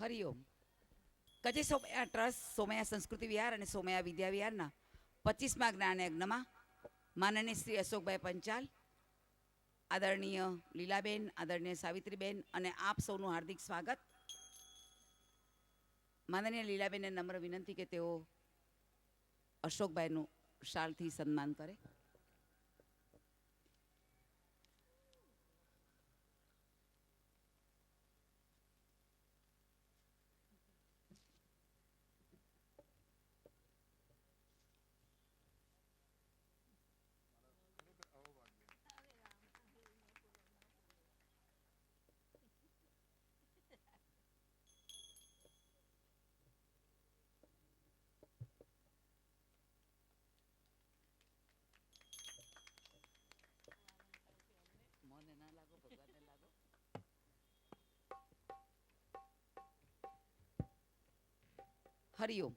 Hariom. કજે સોમયા trust, સોમયા સંસ્કૃતિ વિહાર અને સોમયા વિદ્યા વિહારના 25મા જ્ઞાન યજ્ઞમાં માનનીય શ્રી અશોકભાઈ પંચાલ, આદરણીય લીલાબેન, આદરણીય સાવિત્રીબેન અને આપ સૌનું હાર્દિક સ્વાગત. માનનીય લીલાબેનને નમ્ર વિનંતી કે તેઓ અશોકભાઈનું શાલથી સન્માન કરે. હરિઓમ.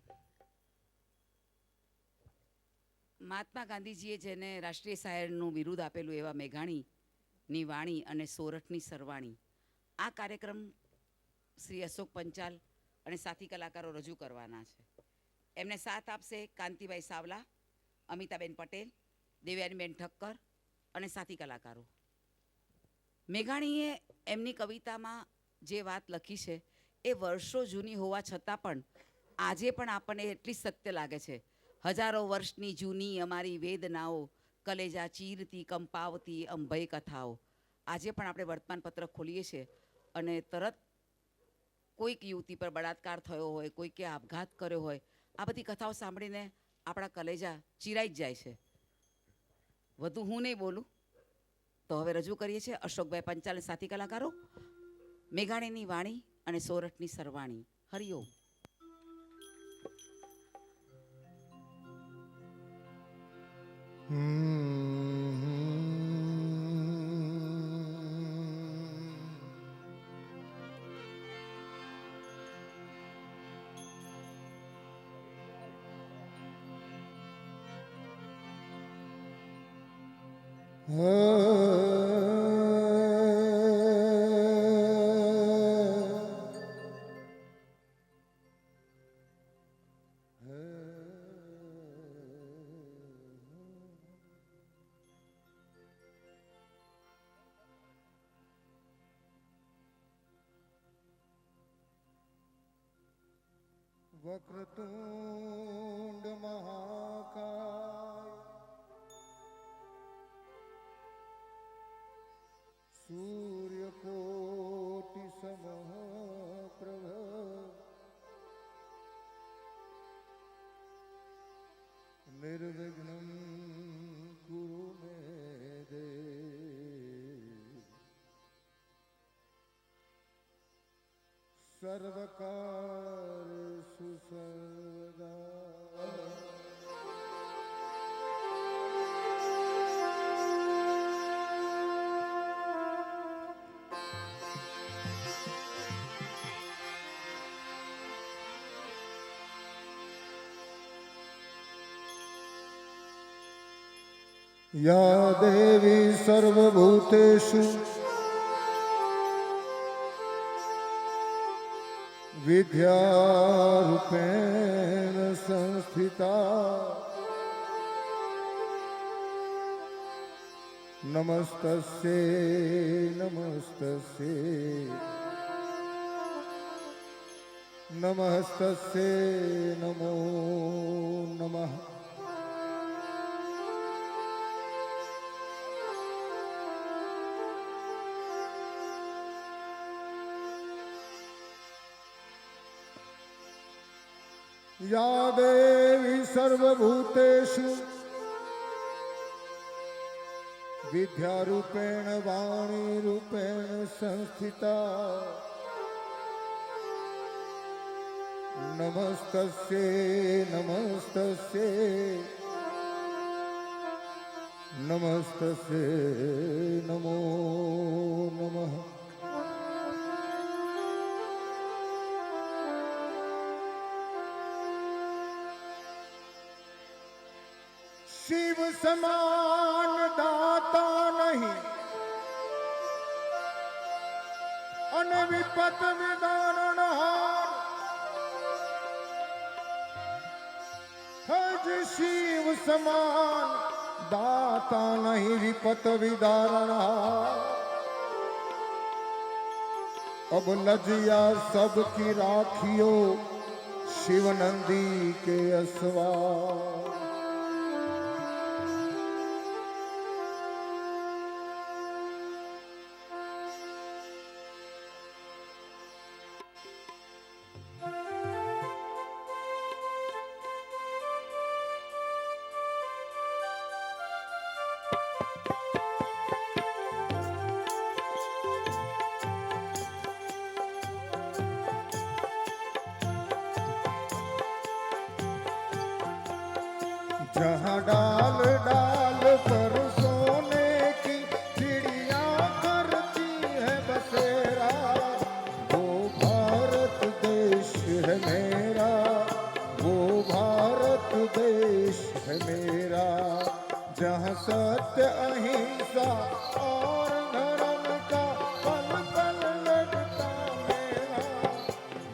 મહાત્મા ગાંધીજીએ જેને રાષ્ટ્રીય શાયરનું બિરુદ આપેલું એવા મેઘાણીની વાણી અને સોરઠની સરવાણી, આ કાર્યક્રમ શ્રી અશોક પંચાલ અને સાથી કલાકારો રજૂ કરવાના છે. એમને સાથ આપશે કાંતિભાઈ સાવલા, અમિતાબેન પટેલ, દેવ્યાનીબેન ઠક્કર અને સાથી કલાકારો. મેઘાણીએ એમની કવિતામાં જે વાત લખી છે એ વર્ષો જૂની હોવા છતાં પણ આજે પણ આપણને એટલી સત્ય લાગે છે. હજારો વર્ષની જૂની અમારી વેદનાઓ, કલેજા ચીરતી કંપાવતી અંભય કથાઓ. આજે પણ આપણે વર્તમાનપત્ર ખોલીએ છીએ અને તરત કોઈક યુવતી પર બળાત્કાર થયો હોય, કોઈકે આપઘાત કર્યો હોય, આ બધી કથાઓ સાંભળીને આપણા કલેજા ચીરાઈ જ જાય છે. વધુ હું નહીં બોલું તો હવે રજૂ કરીએ છીએ અશોકભાઈ પંચાલ સાથી કલાકારો, મેઘાણીની વાણી અને સોરઠની સરવાણી. હરિઓમ. વક્રતુંડ મહાકાય સૂર્યકોટિ સમપ્રભ નિર્વિઘ્નં કુરુ મે દેવ સર્વકાર્યેષુ સર્વદા. યા દેવી સર્વભૂતેષુ વિદ્યારૂપેણ સંસ્થિતા. નમસ્તસ્યૈ નમસ્તસ્યૈ નમસ્તસ્યૈ નમો નમઃ. યા દેવી સર્વભૂતેષુ વિદ્યારૂપેણ વાણીરૂપેણ સંસ્થિતા. નમસ્તસ્યૈ નમસ્તસ્યૈ નમસ્તસ્યૈ નમો નમઃ. શિવ સમાન દાતા નહીં અને વિપત વિદારણ હાર સમાન દાતા નહીં વિપત વિદારણા अब लजिया सबकी राखियो शिव नंदी के असवा जहाँ डाल डाल पर सोने की चिड़िया करती है बसेरा वो भारत देश है मेरा वो भारत देश है मेरा जहाँ सत्य अहिंसा और धर्म का पल पल लगता मेरा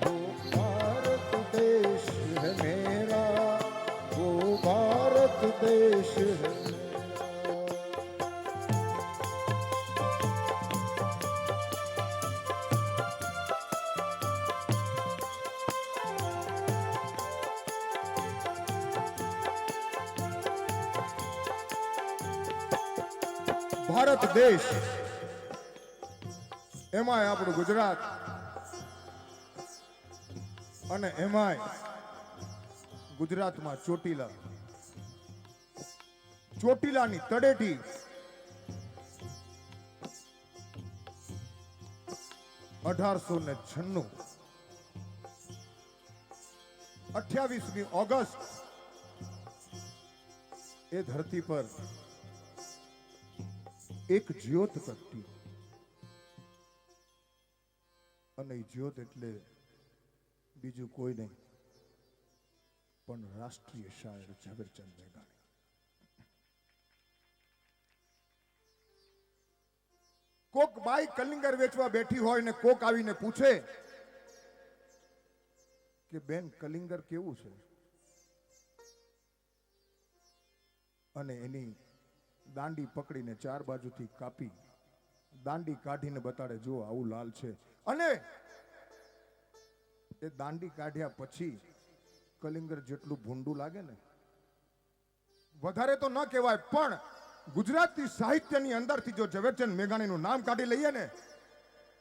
वो भारत देश है मेरा वो भारत देश है ભારત દેશ એમાંય આપણું ગુજરાત અને એમાંય ગુજરાતમાં ચોટીલાની તળેટી 1896 28મી ઓગસ્ટ એ ધરતી પર એક જ્યોત પ્રગટી અને એ જ્યોત એટલે બીજું કોઈ નહીં પણ રાષ્ટ્રીય શાયર ઝવેરચંદ મેઘાણી. કોક બાઈ કલિંગર વેચવા બેઠી હોય ને કોક આવીને પૂછે કે બેન કલિંગર કેવું છે અને એની દાંડી પકડીને ચાર બાજુથી કાપી દાંડી કાઢીને બતાડે જો આવું લાલ છે અને એ દાંડી કાઢ્યા પછી કલિંગર જેટલું ભૂંડું લાગે ને વધારે તો ન કહેવાય પણ ગુજરાતી સાહિત્યની અંદરથી જો ઝવેરચંદ મેઘાણીનું નામ કાઢી લઈએ ને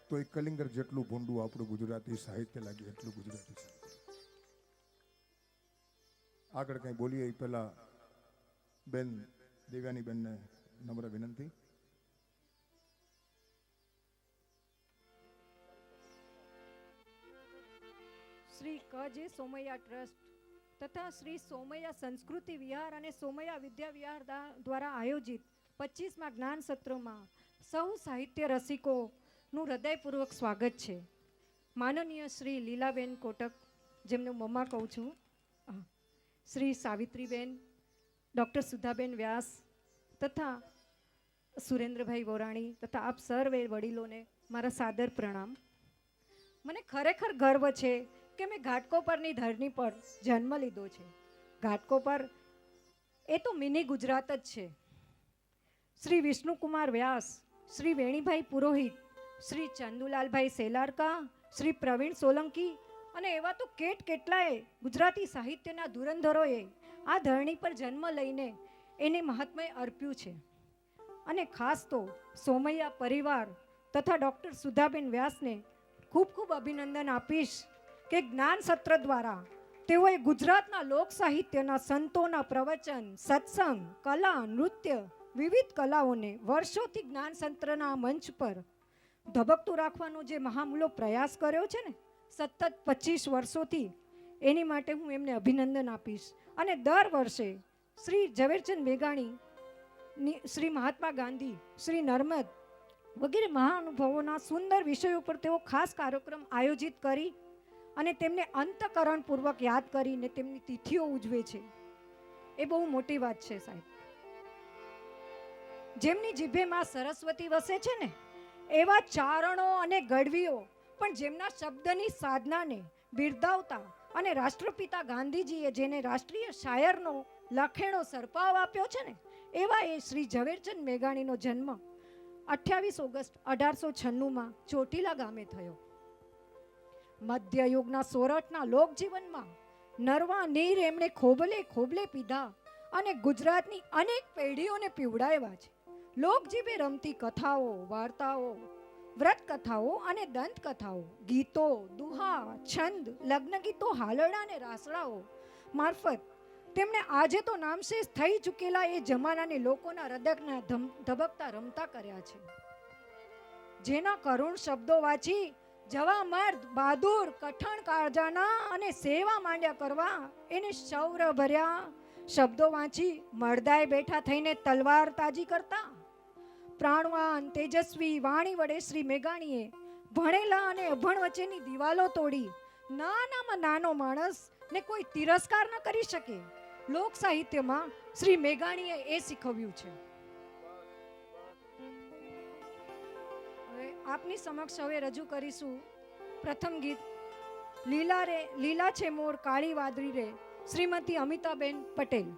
તો એ કલિંગર જેટલું ભૂંડું આપણું ગુજરાતી સાહિત્ય લાગે એટલું ગુજરાતી સાહિત્ય. આગળ કઈ બોલીએ એ પહેલા બેન દેવ્યાની બેનને નમ્ર વિનંતી. શ્રી કજે સોમૈયા ટ્રસ્ટ તથા શ્રી સોમૈયા સંસ્કૃતિ વિહાર અને સોમૈયા વિદ્યા વિહાર દ્વારા આયોજિત 25મા જ્ઞાન સત્રમાં સૌ સાહિત્ય રસિકોનું હૃદયપૂર્વક સ્વાગત છે. માનનીય શ્રી લીલાબેન કોટક, જેમને મમ્મા કહું છું, શ્રી સાવિત્રીબેન, ડૉક્ટર સુધાબેન વ્યાસ તથા સુરેન્દ્રભાઈ વોરાણી તથા આપ સર્વે વડીલોને મારા સાદર પ્રણામ. મને ખરેખર ગર્વ છે કે મેં ઘાટકોપરની ધરણી પર જન્મ લીધો છે. ઘાટકોપર એ તો મિની ગુજરાત જ છે. શ્રી વિષ્ણુકુમાર વ્યાસ, શ્રી વેણીભાઈ પુરોહિત, શ્રી ચંદુલાલભાઈ સેલારકા, શ્રી પ્રવીણ સોલંકી અને એવા તો કેટલાય ગુજરાતી સાહિત્યના ધુરંધરોએ આ ધરણી પર જન્મ લઈને એને મહાત્મય અર્પ્યું છે. અને ખાસ તો સોમૈયા પરિવાર તથા ડૉક્ટર સુધાબેન વ્યાસને ખૂબ ખૂબ અભિનંદન આપીશ કે જ્ઞાન સત્ર દ્વારા તેઓએ ગુજરાતના લોક સાહિત્યના સંતોના પ્રવચન, સત્સંગ, કલા, નૃત્ય, વિવિધ કલાઓને વર્ષોથી જ્ઞાન સત્રના મંચ પર ધબકતું રાખવાનો જે મહામૂલો પ્રયાસ કર્યો છે ને સતત 25 વર્ષોથી, એની માટે હું એમને અભિનંદન આપીશ. અને દર વર્ષે શ્રી ઝવેરચંદ મેઘાણી, શ્રી મહાત્મા ગાંધી, શ્રી નર્મદ વગેરે મહાનુભાવોના સુંદર વિષયો પર તેઓ ખાસ કાર્યક્રમ આયોજિત કરી અને તેમને અંતઃકરણપૂર્વક યાદ કરીને તેમની તિથિઓ ઉજવે છે. એ બહુ મોટી વાત છે સાહેબ. જેમની જીભે માં સરસ્વતી વસે છે ને એવા ચારણો અને ગઢવીઓ પણ જેમના શબ્દની સાધનાને બિરદાવતા અને રાષ્ટ્રપિતા ગાંધીજીએ જેને રાષ્ટ્રીય શાયરનો લખેણો સરપાવ આપ્યો છે ને, એવા એ શ્રી ઝવેરચંદ મેઘાણીનો જન્મ 28 ઓગસ્ટ 1896માં ચોટીલા ગામે થયો. મધ્યયુગના સોરઠના લોકજીવનમાં નરવા નીર એમણે ખોબલે ખોબલે પીધા અને ગુજરાતની અનેક પેઢીઓને પીવડાવ્યા છે. લોકજીભે રમતી કથાઓ, વાર્તાઓ, વ્રત કથાઓ અને દંત કથાઓ, ગીતો, દુહા, છંદ, લગ્ન ગીતો, હાલરડા અને રાસડાઓ મારફત તેમણે આજે તો નામશેષ થઈ ચૂકેલા એ જમાનાની લોકોના હૃદયના ધબકતા રમતા કર્યા છે. જેના કરુણ શબ્દો વાંચી જવા મર્દ બહાદુર કઠણ કાળજાના અને સેવા માંડ્યા કરવા, એને શૌર્ય ભર્યા શબ્દો વાંચી મરદાએ બેઠા થઈને તલવાર તાજી કરતા. પ્રાણવાન તેજસ્વી વાણી વડે શ્રી મેઘાણીએ ભણેલા અને અભણ વચ્ચેની દિવાલો તોડી નાનામાં નાનો માણસ ને કોઈ તિરસ્કાર ન કરી શકે. લોક સાહિત્યમાં શ્રી મેઘાણીએ એ શીખવ્યું છે. હવે આપની સમક્ષ હવે રજૂ કરીશું પ્રથમ ગીત લીલા છે મોર કાળી વાદળી રે, શ્રીમતી અમિતાબેન પટેલ.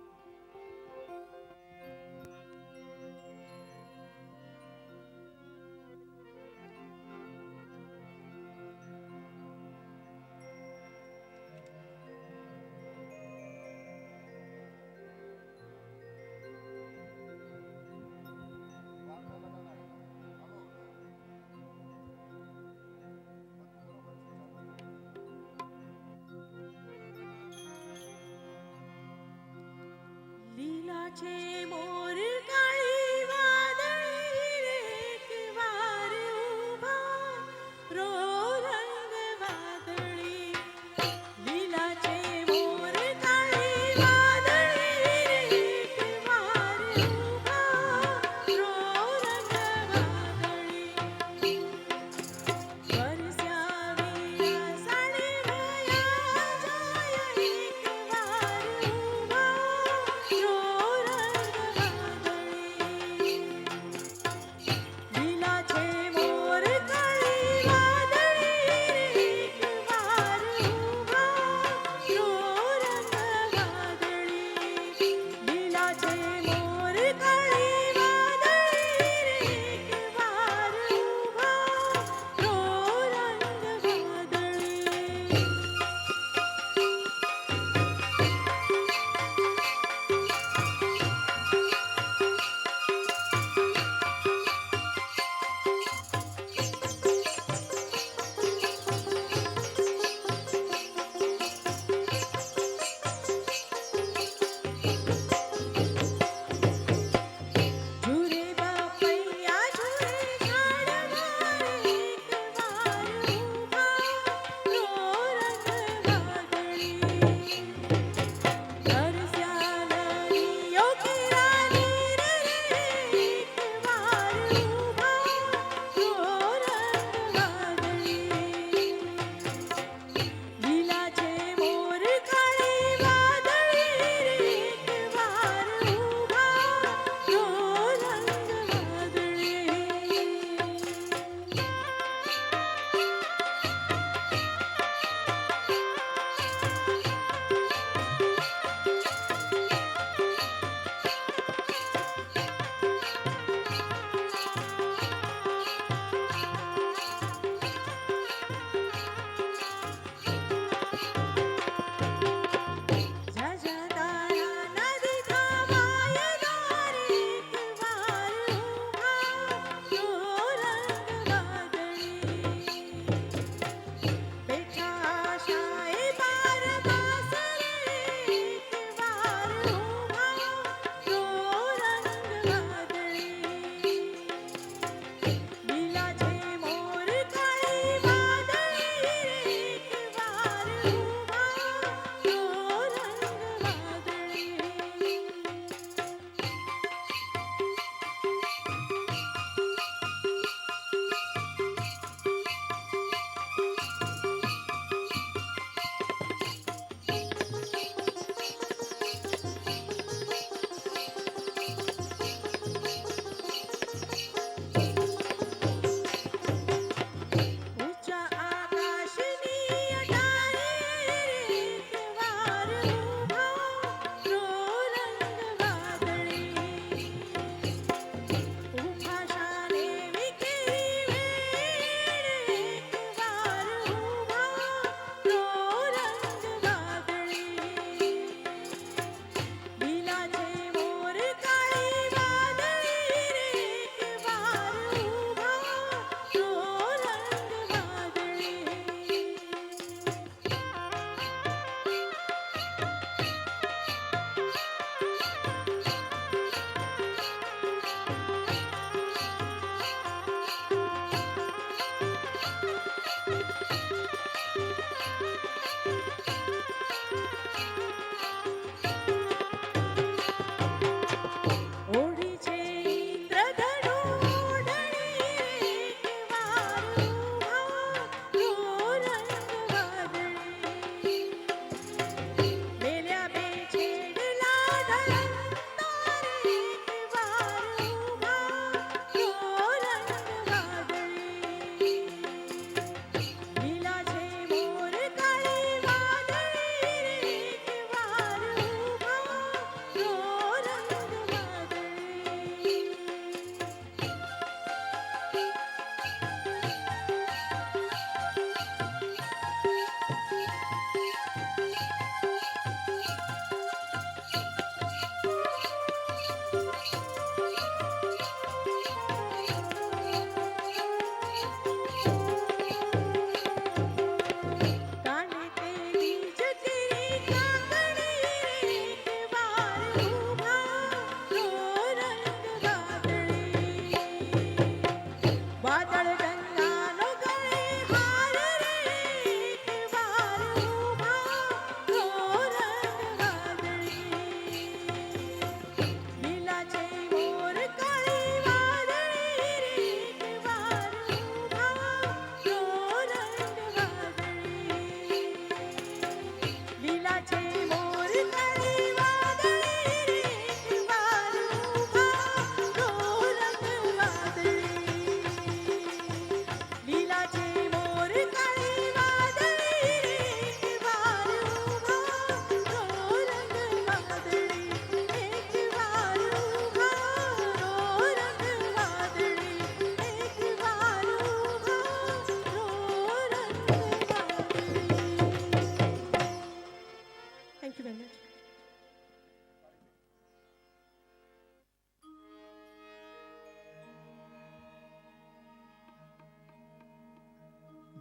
લીલા છે મોર કાળી વાદળી રે, એક વાર ઊભા રો રંગ વાદળી. લીલા છે મોર કાળી વાદળી રે, એક વાર ઊભા રો રંગ વાદળી. વરસ્યા વીરા સાડી રહ્યા જાય, એક વાર ઊભા રો રંગ વાદળી.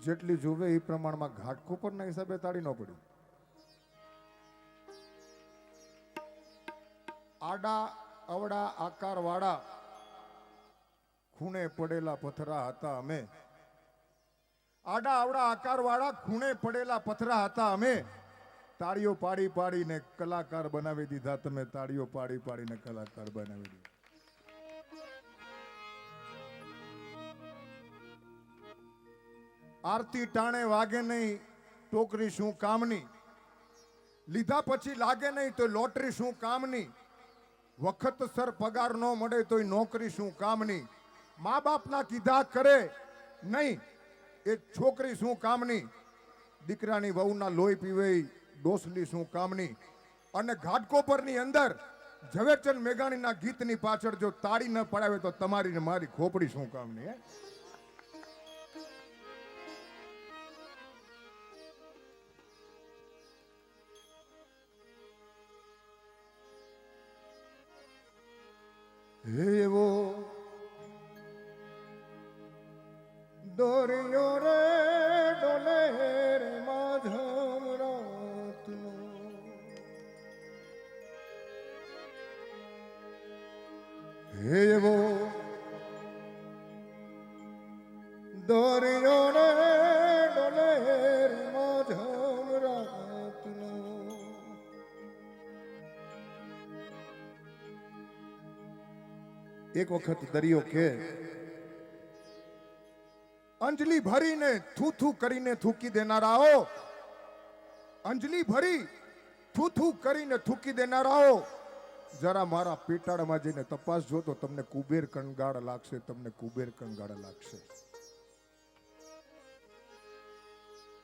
જેટલી જોવે એ પ્રમાણમાં ઘાટકોપરના હિસાબે તાળી ન પડી. આડા અવડા આકાર વાળા ખૂણે પડેલા પથરા હતા અમે. આડા અવડા આકાર વાળા ખૂણે પડેલા પથરા હતા અમે. તાળીઓ પાડી પાડીને કલાકાર બનાવી દીધા તમે. તાળીઓ પાડી પાડીને કલાકાર બનાવી દીધા. આરતી ટાણે વાગે નહીં ટોકરી શું કામની. લીધા પછી લાગે નહીં તો લોટરી શું કામની. વખતસર પગાર ન મળે તોય નોકરી શું કામની. મા બાપના કીધા કરે નહીં એ છોકરી શું કામની. દીકરાની વહુના લોહી પીવે ડોસલી શું કામની. અને ઘાટકોપરની અંદર ઝવેરચંદ મેઘાણીના ગીતની પાછળ જો તાળી ન પડાવે તો તમારી ને મારી ખોપડી શું કામની. એવો દોરિયો રે ડોલે રે માધમ રાતનો. એવો દોરિયો રે ડોલે રે માધમ રાતનો. એક વખત દરિયો કે અંજલિ ભરીને થૂ કરીને થૂકી દેનારાઓ. અંજલિ ભરી થૂ કરીને થૂકી દેનારાઓ જરા મારા પેટાળમાં જઈને તપાસજો તો તમને કુબેર કંગાળ લાગશે. તમને કુબેર કંગાળ લાગશે.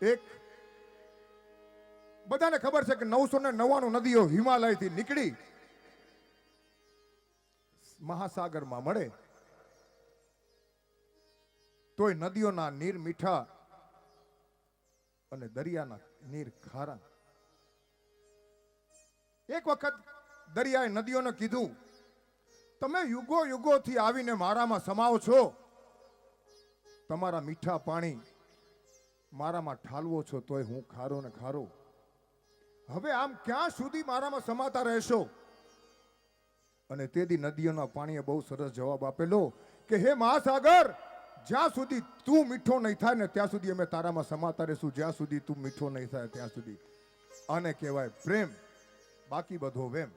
એક બધાને ખબર છે કે 999 નદીઓ હિમાલયથી નીકળી મહાસાગરમાં મળે તોય નદીઓના નીર મીઠા અને દરિયાના નીર ખારા. એક વખત દરિયાએ નદીઓને કીધું તમે યુગો યુગોથી આવીને મારામાં સમાવો છો. તમારા મીઠા પાણી મારામાં ઠાલવો છો તોય હું ખારો ને ખારો. હવે આમ ક્યાં સુધી મારામાં સમાતા રહેશો. અને તેથી નદીઓના પાણીએ બહુ સરસ જવાબ આપેલો કે હે મહાસાગર જ્યાં સુધી તું મીઠો નહીં થાય ને ત્યાં સુધી અમે તારામાં સમાતા રહેશું. જ્યાં સુધી તું મીઠો નહીં થાય ત્યાં સુધી. આને કહેવાય પ્રેમ, બાકી બધો વેમ.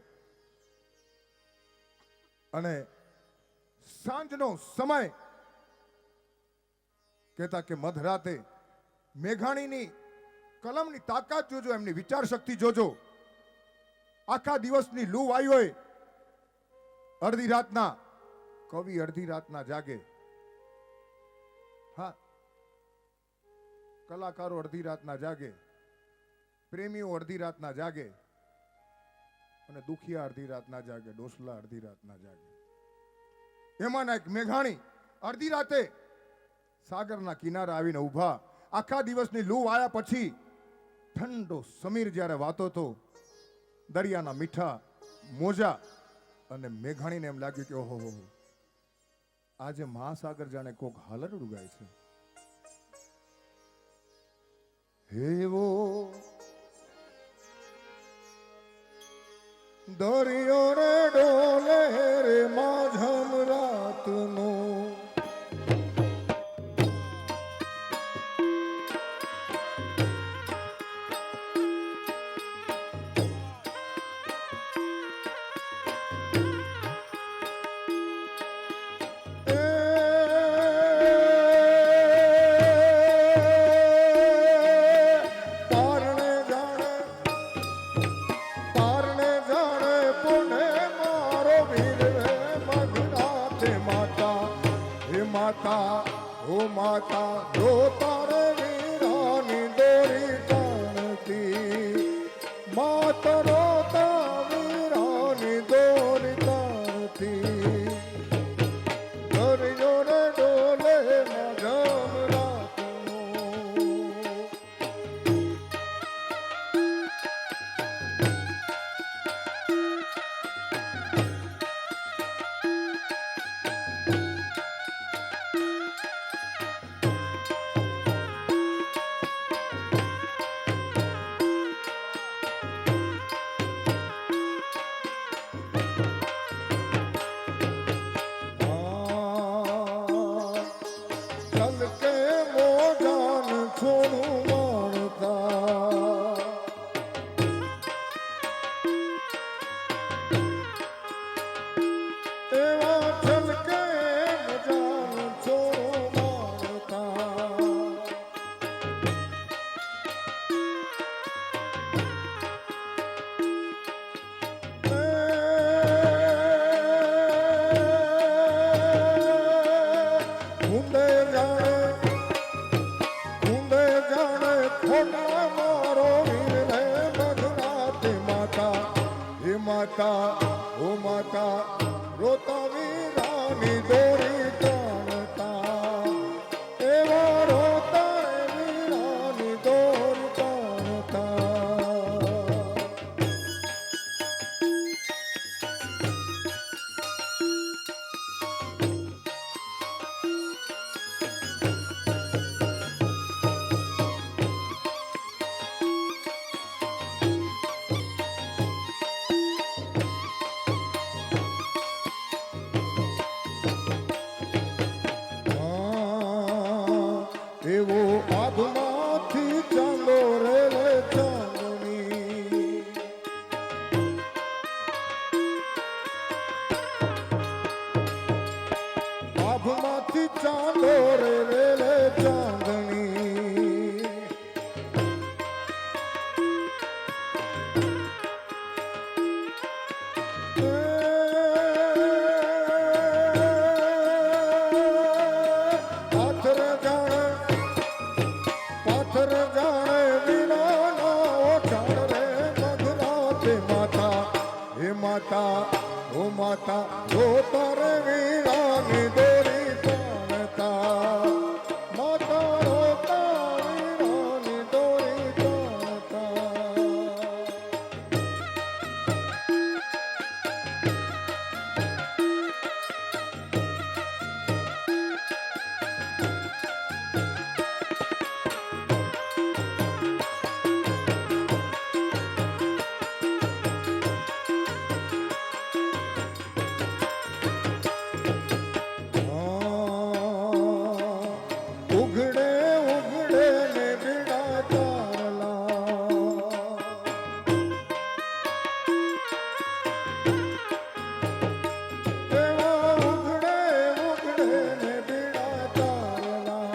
અને સાંજનો સમય કહેતા કે મધરાતે મેઘાણીની કલમની તાકાત જોજો, એમની વિચાર શક્તિ જોજો. આખા દિવસની લૂ આવી હોય અડધી રાતના કવિ અડધી રાતના જાગે. હા, કલાકારો અડધી રાતના જાગે, પ્રેમીઓ અડધી રાતના જાગે અને દુખિયા અડધી રાતના જાગે, ડોસલા અડધી રાતના જાગે. એમાંના એક મેઘાણી અડધી રાતે સાગરના કિનારે આવીને ઊભા. આખા દિવસની લૂ આવ્યા પછી ઠંડો સમીર જ્યારે વાતો તો દરિયાના મીઠા મોજા અને મેઘાણીને એમ લાગ્યું કે ઓહો આજે મહાસાગર જાણે કોક હાલરડું ગાય છે. હેવો દરિયો રે ડોલે રે માધમ રાતનો. ઓ માતા જો તારે વીરાની દોરી તાણતી. માતા રોતા વીરાની દોરી તાણતી. દરિયો રે ડોલે મધમ રાતનો. છલકે મોજાન છોડું માણતા એવા છલકે મોજાન છોડું માણતા ઊંડે જાણે ખોટા મારો વીરને મધરાતે માતા હે માતા ઓ માતા રોતા વીરાની દોરી તાણતા એવા રોતા વીરાની દોરી તાણતા એવો આભમાંથી ચાંદો રે ચાંદણી આભમાંથી ચાંદો રે ચાંદણી પાથર જાણે વિનાના ઓછાણ રે મધરાતે માતા હે માતા ઓ માતા રોતા રે વીરાની દોરી તાણતા માતા રોતા વીરાની દોરી તાણતા ઉઘડે ઉઘડે ને બીડા તારલા એવા ઉઘડે ઉઘડે ને બીડા તારલા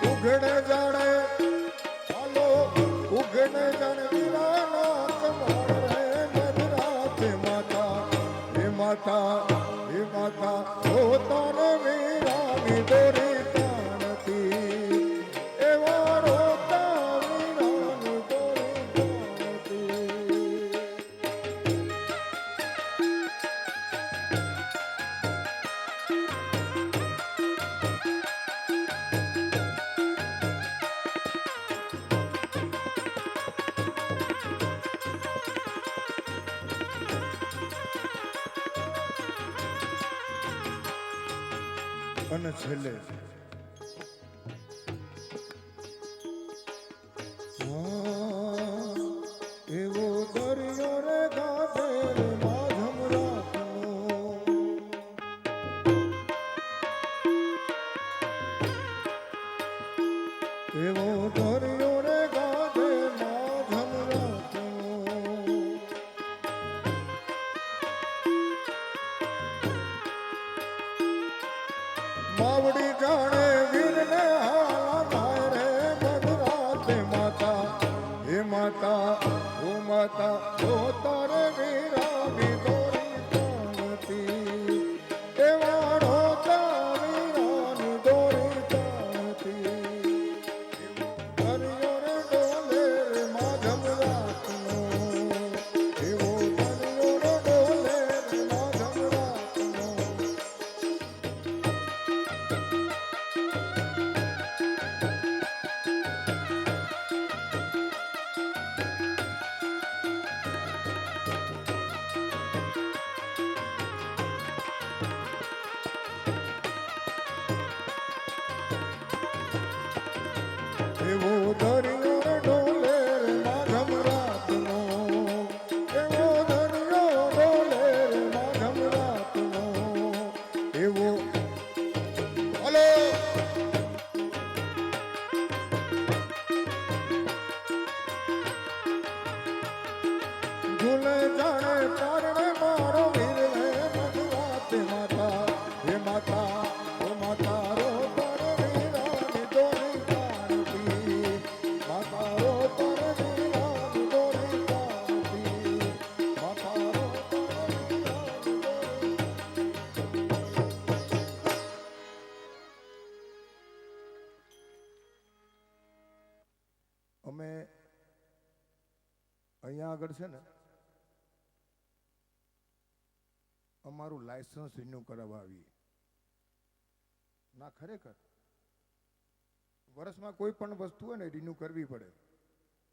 ઉઘડે જાણે ચાલો ઉઘડે જાણે વીરાના કમાડ રે મધરાતે માતા હે માતા હે માતા રોતા રે વીરાની દોરી તાણતી એવા રોતા વીરાની દોરી તાણતી અને છેલ્લે એવો દરિયો રે ગાભેલ માધમ રાખનો એવો દરિયો રે ગાભે માધમ રાખનો માવડી જાણે વીરને હાલા થાય રે મધરાતે માતા હે માતા ઓ માતા રોતા રે વીરાની દોરી તાણતી એવા રોતા વીરાની દોરી તાણતી દરિયો રે ડોલે રે માધમ રાખનો એવો દરિયો રે ડોલે રે માધમ રાખનો એવો દરિયો ડોલે રે માધમ રાતનો, એવો દરિયો ડોલે રે માધમ રાતનો, એવો હલો ઝૂલે જાણે પારણે મારો વીર રે મધવાતે માતા, હે માતા ઓ માતા રો પર વીરાની દોરી કાઢતી, માતા રો પર વીરાની દોરી કાઢતી, માતા રો પર વીરાની દોરી. અમે અહીંયા આગળ છે ને અમારું લાયસન્સ રિન્યુ કરાવવા આવીએ ના, ખરેખર વર્ષમાં કોઈ પણ વસ્તુ હોય ને રિન્યુ કરવી પડે,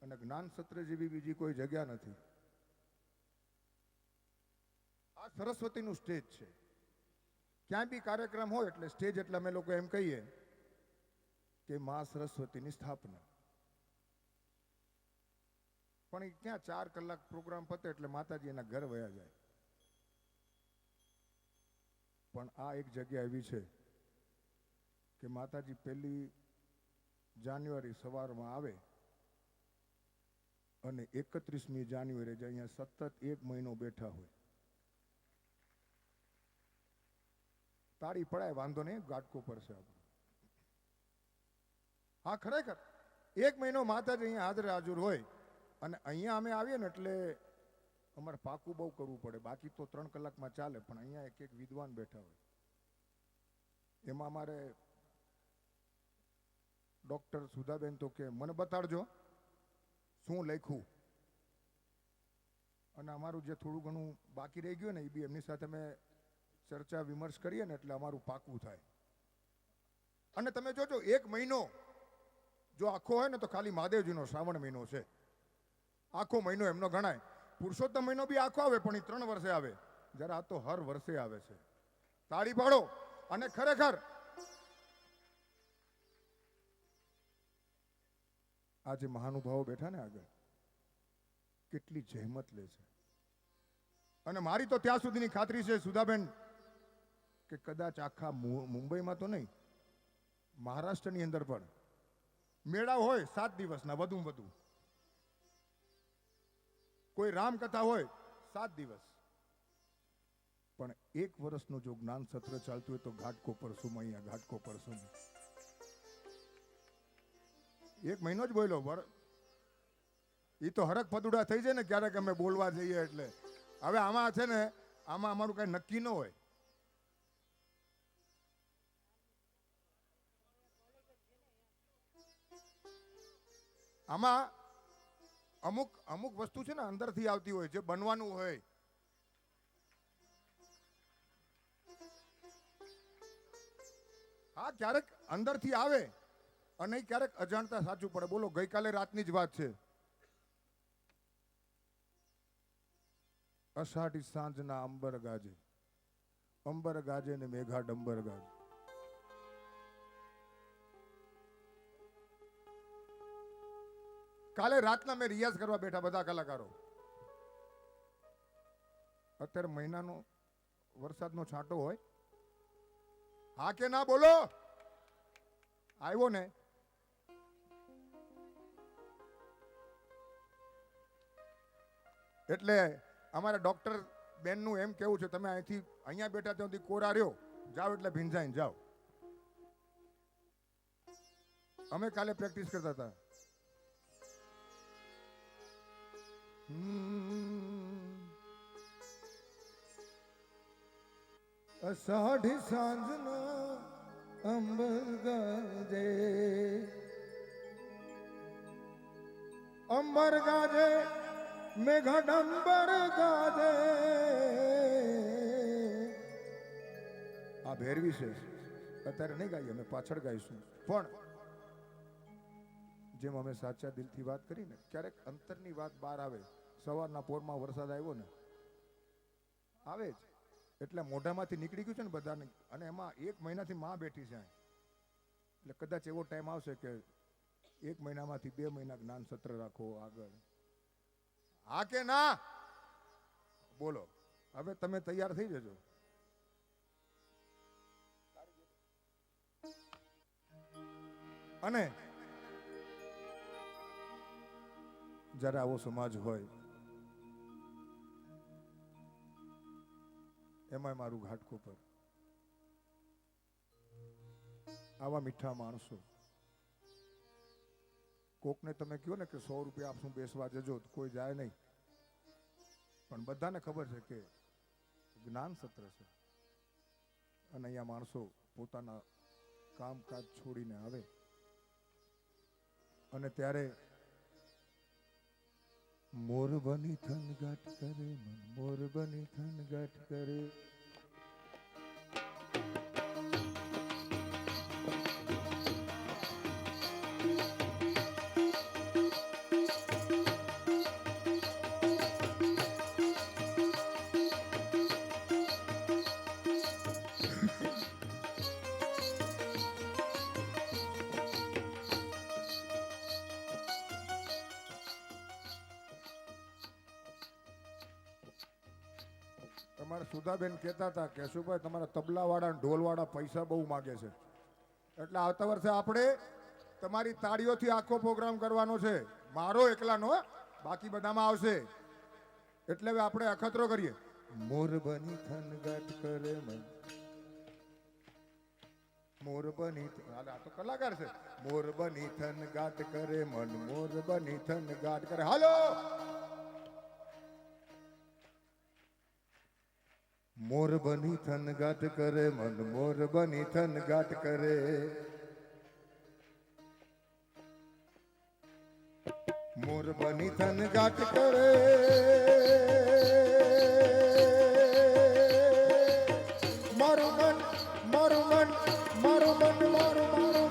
અને જ્ઞાન સત્ર જેવી બીજી કોઈ જગ્યા નથી. આ સરસ્વતીનું સ્ટેજ છે. ક્યાંય બી કાર્યક્રમ હોય એટલે સ્ટેજ એટલે અમે લોકો એમ કહીએ કે મા સરસ્વતીની સ્થાપના. પણ એ ક્યાં 4 કલાક પ્રોગ્રામ પતે એટલે માતાજી એના ઘર વયા જાય. પણ આ એક જગ્યા એવી છે કે માતાજી 1 જાન્યુઆરી સવારમાં આવે અને 31મી જાન્યુઆરી જ અહીંયા સતત 1 મહિનો બેઠા હોય. તાળી પડાય વાંધો નહીં, ગાટકો પડશે આપણે. હા ખરેખર 1 મહિનો માતાજી અહીંયા હાજર હાજર હોય. અને અહીંયા અમે આવીએ ને એટલે અમારે પાકું બહુ કરવું પડે, બાકી તો 3 કલાકમાં ચાલે, પણ અહીંયા એક વિદ્વાન બેઠા હોય. એમાં અમારે ડૉક્ટર સુધાબેન તો કે મને બતાડજો શું લખ્યું, અને અમારું જે થોડું ઘણું બાકી રહી ગયું ને એ બી એમની સાથે અમે ચર્ચા વિમર્શ કરીએ ને એટલે અમારું પાકું થાય. અને તમે જોજો 1 મહિનો જો આખો હોય ને તો ખાલી મહાદેવજીનો શ્રાવણ મહિનો છે, આખો મહિનો એમનો ગણાય. પુરુષોત્તમ મહિનો બી આખો આવે પણ એ 3 વર્ષે આવે, જરા આ તો હર વર્ષે આવે છે. તાળી પાડો. અને ખરેખર આ જે મહાનુભાવો બેઠા ને આગળ કેટલી જહેમત લે છે. અને મારી તો ત્યાં સુધીની ખાતરી છે સુધાબેન કે કદાચ આખા મુંબઈમાં તો નહીં, મહારાષ્ટ્રની અંદર પણ મેળા હોય 7 દિવસના વધુમાં વધુ, કોઈ રામકથા હોય 7 દિવસ, પણ 1 વર્ષનું જો જ્ઞાન સત્ર ચાલતું હોય તો ઘાટકો પરસું અહીંયા ઘાટકો પરસું 1 મહિનો જ બોલ્યો. એ તો હરક પદુડા થઈ જાય ને ક્યારેક અમે બોલવા જઈએ એટલે. હવે આમાં છે ને આમાં અમારું કઈ નક્કી ન હોય. આમાં અમુક વસ્તુ છે ને અંદરથી આવતી હોય, જે બનવાનું હોય. હા ક્યારેક અંદરથી આવે અને ક્યારેક અજાણતા સાચું પડે. બોલો ગઈકાલે રાતની જ વાત છે. અષાઢી સાંજના અંબર ગાજે ને મેઘા ડંબર ગાજે. કાલે રાતના મેં રિયાઝ કરવા બેઠા બધા કલાકારો. અત્યારે મહિનાનો વરસાદનો છાંટો હોય. હા કે ના બોલો? આવ્યો ને એટલે અમારા ડોક્ટર બેનનું એમ કેવું છે તમે અહીંયા બેઠા ત્યાં સુધી કોરા રહ્યો, જાઓ એટલે ભીંજાઈને જાઓ. અમે કાલે પ્રેક્ટિસ કરતા હતા. અષાઢી સાંજના અંબર ગાજે, અંબર ગાજે મેઘા ડંબર ગાજે. આ ભેરવી છે, અત્યારે નહીં ગાઈએ, અમે પાછળ ગાઈશું. પણ જેમ અમે સાચા દિલથી વાત કરી ને, ક્યારેક અંતરની વાત બહાર આવે. સવારના પોરમાં વરસાદ આવ્યો ને, આવે જ એટલે મોઢામાંથી નીકળી ગયું છે ને બધાને. અને એમાં 1 મહિનાથી માં બેઠી છે, એટલે કદાચ એવો ટાઈમ આવશે કે 1 મહિનામાંથી 2 મહિના જ્ઞાન સત્ર રાખો આગળ. હા કે ના? બોલો. હવે તમે તૈયાર થઈ જજો. અને જ્યારે આવો સમાજ હોય એમાં મારું ઘાટકોપર, આવા મીઠા માણસો, કોકને તમે કહો ને કે 100 રૂપિયા આપશું બેસવા જજો તો કોઈ જાય નહીં, પણ બધાને ખબર છે કે જ્ઞાન સત્ર છે અને અહીંયા માણસો પોતાના કામકાજ છોડીને આવે અને ત્યારે મોર બની થનગાટ કરે મન, મોર બની થનગાટ કરે. તમારા સુધાબેન કહેતા હતા કે કેશુભાઈ તમારા તબલાવાળા ઢોલવાળા પૈસા બહુ માગે છે, એટલે આવતા વર્ષે આપણે તમારી તાળીઓથી આખો પ્રોગ્રામ કરવાનો છે, મારો એકલાનો, બાકી બધામાં આવશે. એટલે હવે આપણે અખતરો કરીએ. મોર બની થનગાટ કરે મન, મોર બની, આ તો કલાકાર છે. મોર બની થનગાટ કરે મન, મોર બની થનગાટ કરે. હાલો. મોર બની થનગાટ કરે મન, મોર બની થનગાટ કરે. મોર બની થનગાટ કરે. મારું મન, મારું મન, મારું મન, મારું મારું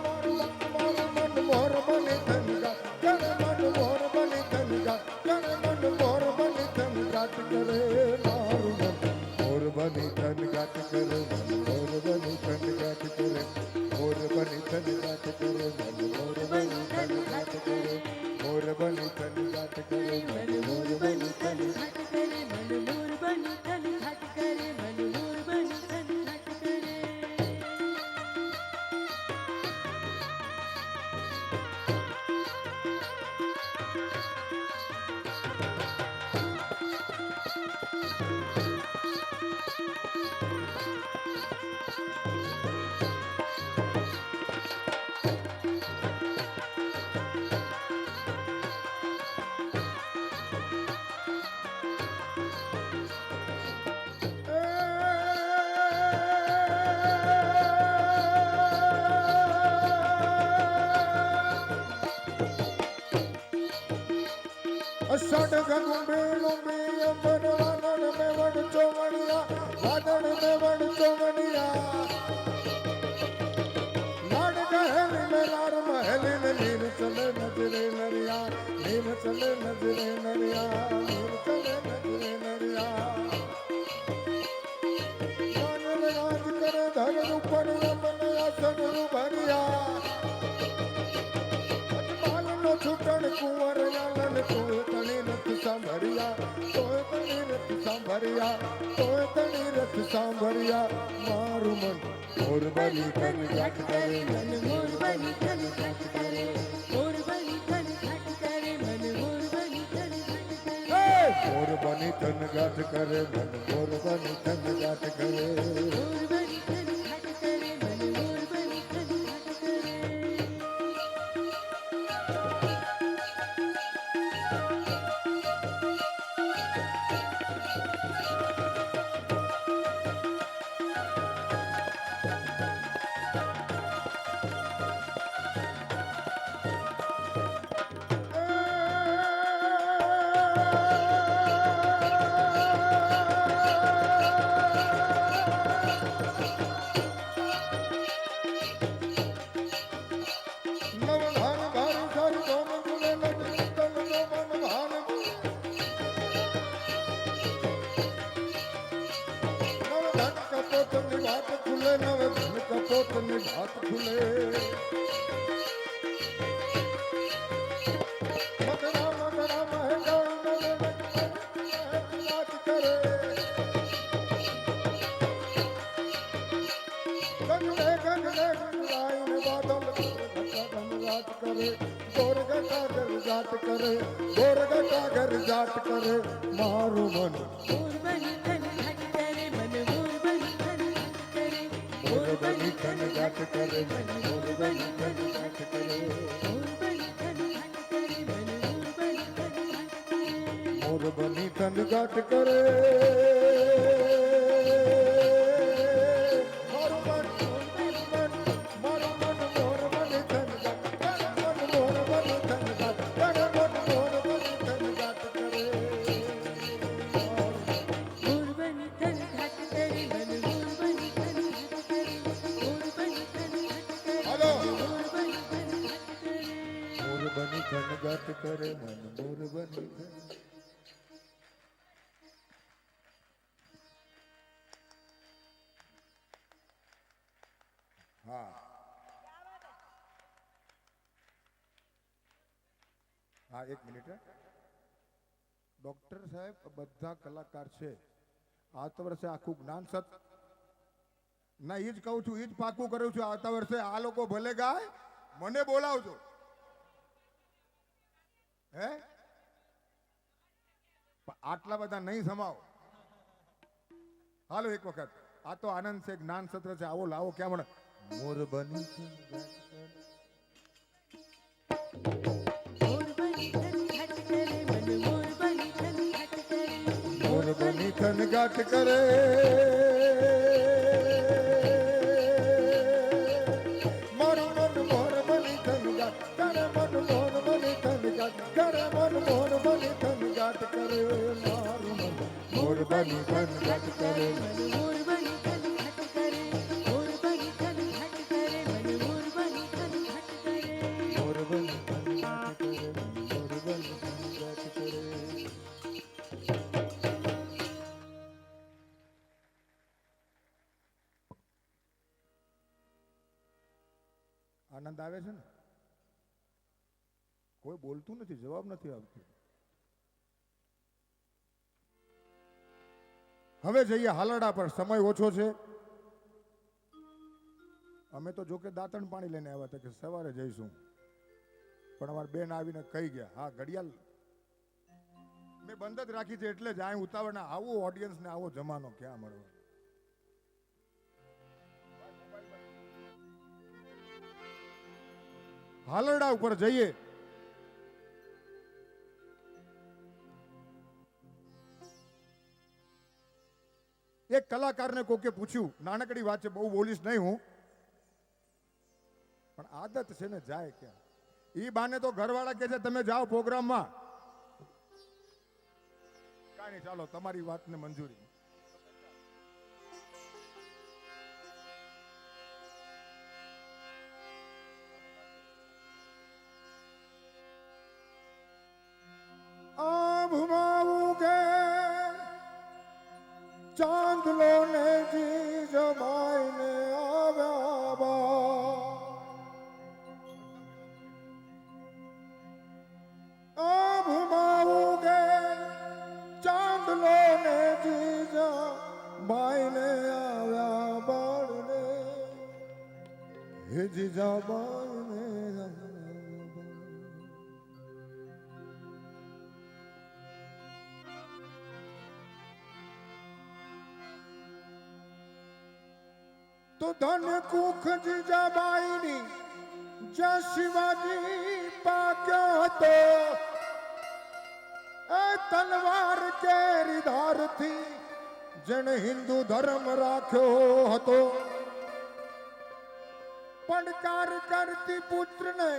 મારું મન, મોર બની થનગાટ કરે મન, મોર બની થનગાટ કરે મન, મોર બની થનગાટ કરે. મારું મન મોર બની થનગાટ કરે મન, મોર બની થનગાટ કરે. મોર બની થનગાટ કરે મન, મોર બની થનગાટ કરે. મોર બની થનગાટ કરે મન, મોર બની થનગાટ કરે. અષાઢ ગગુંબે લુંબે અંબર વાદળ મેવડ ચોવડિયા, વાદળ મેવડ ચોવડિયા. લાડ ગહેલ મેલાર મહેલ ને નીર ચલે નજરે નરિયા, નીર ચલે નજરે નરિયા, નીર ચલે નજરે નરિયા. વાનર રાજ કરે ધર ઉપર રમન આસન ભર્યા. છૂટણ કુંવર યાલન તોય તણી રથ સાંભળ્યા, તોય તણી રથ સાંભળ્યા, તોય તણી રથ સાંભળ્યા. મારું મન મોર બની થનગાટ કરે મન, મોર બની થનગાટ કરે. મોર બની થનગાટ કરે મન, મોર બની થનગાટ કરે. મોર બની થનગાટ કરે મન, મોર બની થનગાટ કરે. કરે ગોરગા કાગર જાત કરે ગોરગા કાગર જાત કરે મારું મન મોર બની થન ઘટ કરે મન મોર બની થન ઘટ કરે મોર બની થન જાત કરે મન મોર બની થન જાત કરે મોર બની થન ઘટ કરે મન મોર બની થન ઘટ કરે મોર બની થન જાત કરે મારું મન મારું મન મોર બની થન જાત કરે મન મોર બની થન જાત કરે મન મોર બની થન જાત કરે મોર બની થન ઘટ કરે મન મોર બની થન ઘટ કરે મોર બની થન ઘટ કરે હાલો મોર બની થન ઘટ કરે મોર બની થન જાત કરે મન મોર બની થન હા હા એક મિનિટ ડોક્ટર સાહેબ બધા કલાકાર છે આવતા વર્ષે આખું જ્ઞાન સત ના એ જ કહું છું એ જ પાકું કરું છું આવતા વર્ષે આ લોકો ભલે ગાય મને બોલાવજો હે પણ આટલા બધા નહીં સમાવો હાલો એક વખત આ તો આનંદ છે જ્ઞાન સત્ર છે આવો લાવો ક્યાં મળે મોર બની મોર બની થન ઘટ કરે મન મોર બની થન ઘટ કરે મોર બની થન ગાટ કરે મારું મન મોર બની થન ગાટ કરે મન મોર બની થન ગાટ કરે મન મોર બની થન ગાટ કરે મારું મન મોર બની થન ગાટ કરે મન મોર બની થન ઘટ કરે મોર બની થન ઘટ કરે મન મોર બની થન ઘટ કરે મોર બની થન ગાટ કરે મોર બની થન ગાટ કરે આનંદ આવે છે ને કોઈ બોલતું નથી જવાબ નથી આવતો હવે જઈએ હાલરડા પર સમય ઓછો છે અમે તો જોકે દાંતણ પાણી લઈને આવ્યા હતા કે સવારે જઈશું પણ અમારા બેન આવીને કહી ગયા હા ઘડિયાળ મેં બંધ જ રાખી છે એટલે જ આ ઉતાવળના આવો ઓડિયન્સ ને આવો જમાનો ક્યાં મળવાનો હાલરડા ઉપર જઈએ એક કલાકારને કોકે પૂછ્યું નાનકડી વાત છે બહુ બોલીશ નહીં હું પણ આદત છે ને જાય ક્યાં ઈ બાને તો ઘરવાળા કે છે તમે જાઓ પ્રોગ્રામમાં કાંઈ નહીં ચાલો તમારી વાતને મંજૂરી આભમાં કે ચાંદલો ને જી જમાઈને આવ્યા બા આભમાં કે ચાંદલો ને જી જમાઈને આવ્યા બાળને હે જીજા બાળને તો ધન કુખ જીજાબાઈની જ્યાં શિવાજી પાક્યો હતો એ તલવાર કેરી ધારથી જેણે હિન્દુ ધર્મ રાખ્યો હતો પડકાર કરતી પુત્રને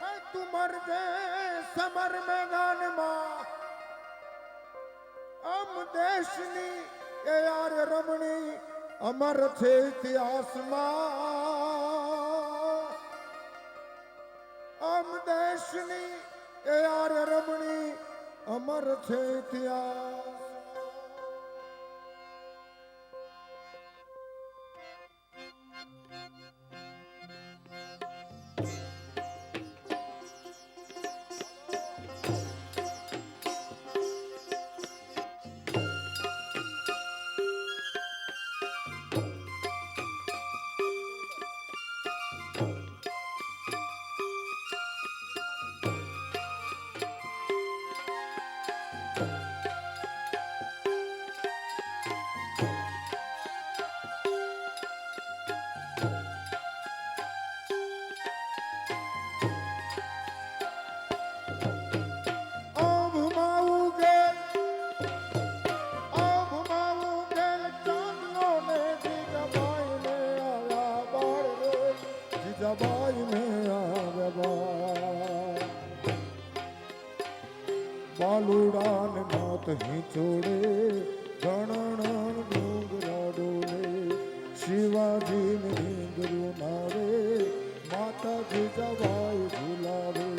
એ તું મરજે સમર મેદાનમાં અમ દેશની એ યાર રમણી અમર છે ઇતિહાસમાં અમ દેશની એ યાર રમણી અમર છે ઇતિહાસ આવે બા બાલુડાન નાથ હિંચોડે ગણણ ડુંગરા ડોલે શિવાજી નીંદરું નાવે માતાજી જવાય ઝુલાવે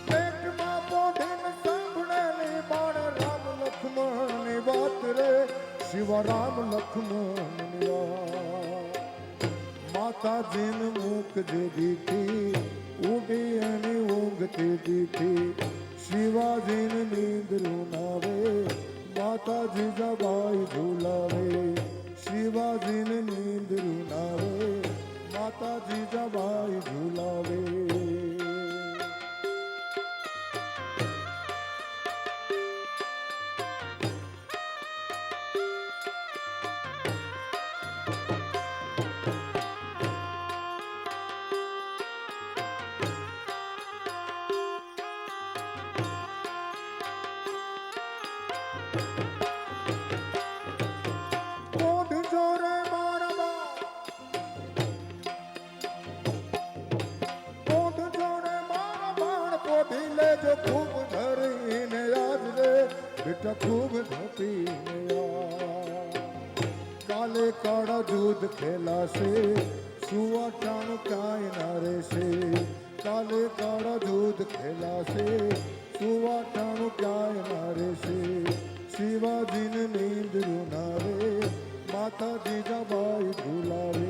પેટમાં પોઢીને સાંભળેલી બાળ રામ લક્ષ્મણની વાત રે શિવરામ લક્ષ્મણની વાત માતાજીને મુખ જે દીધી ઉડી અને ઊંઘતી દીધી શિવાજીને નીંદરું નાવે માતાજી જબાઈ ઝુલાવે શિવાજીને નીંદરું નાવે માતાજી જબાઈ ઝુલાવે કોઢ જોરે મારવા કોઢ જોરે મારા બાણ કોઢી લેજો ખૂબ ધરીને યાદ રે બેટા ખૂબ ધપીને યાદ કાલે કાળા દૂધ ખેલાશે સુવાટાણું ક્યાંય ના રહેશે કાલે કાળા દૂધ ખેલાશે સુવાટાણું ક્યાંય ના રહેશે શિવાજીને નીંદરું નાવે માતાજી જબાઈ ઝુલાવે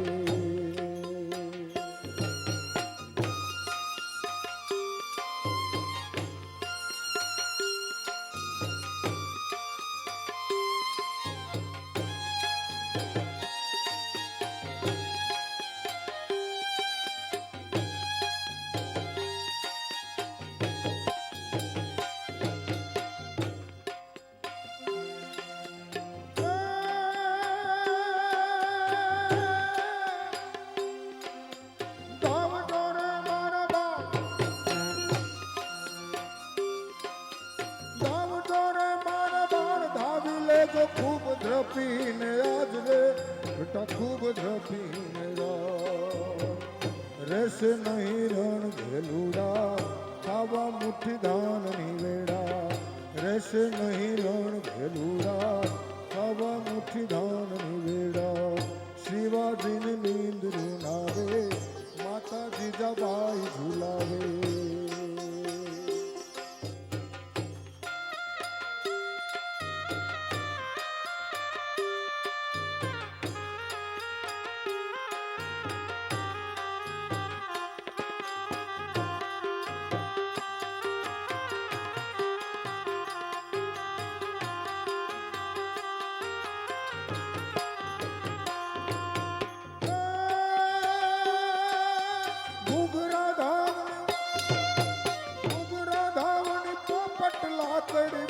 લેજો ખૂબ ધ્રપીને આજ રે બેટા ખૂબ ધ્રપીને રહેશે નહીં રણ ભેલુડા ખાવા મુઠ્ઠી ધાનની વેડા રહેશે નહીં રણ ભેલુડા ખાવા મુઠ્ઠી ધાનની વેડા શિવાજીને નીંદરું નાવે માતાજી જબાઈ ઝુલાવે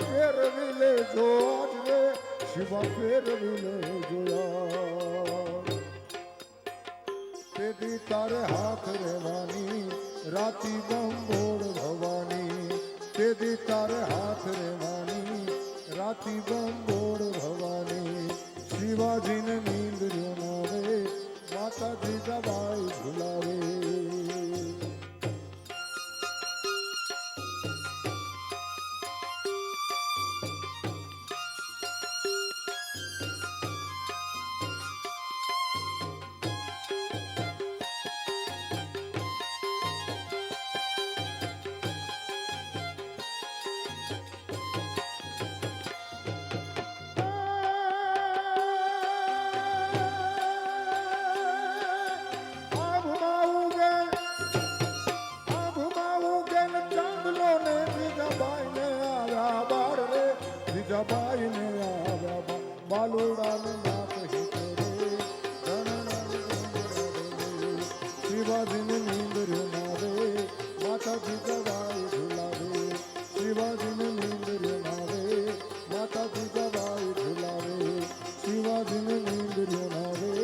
ફેરવી લેજો આજ રે શિવા ફેરવી લેજો તેથી તારે હાથ રહેવાની રાતી બંબોળ ભવાની તેથી તારે હાથ રહેવાની રાતી બંબોળ ભવાની શિવાજીને નીંદર્યો નાવે માતાજી દબાઈ ઝુલાવે બાલુડાને નાથ હિતે રે શિવાજીને નીંદર્યો ના રે માતાજી ગવાઈ ઝુલાવે શિવાજીને નીંદર્યો ના રે માતાજી ગવાઈ ઝુલાવે શિવાજીને નીંદર્યો ના રે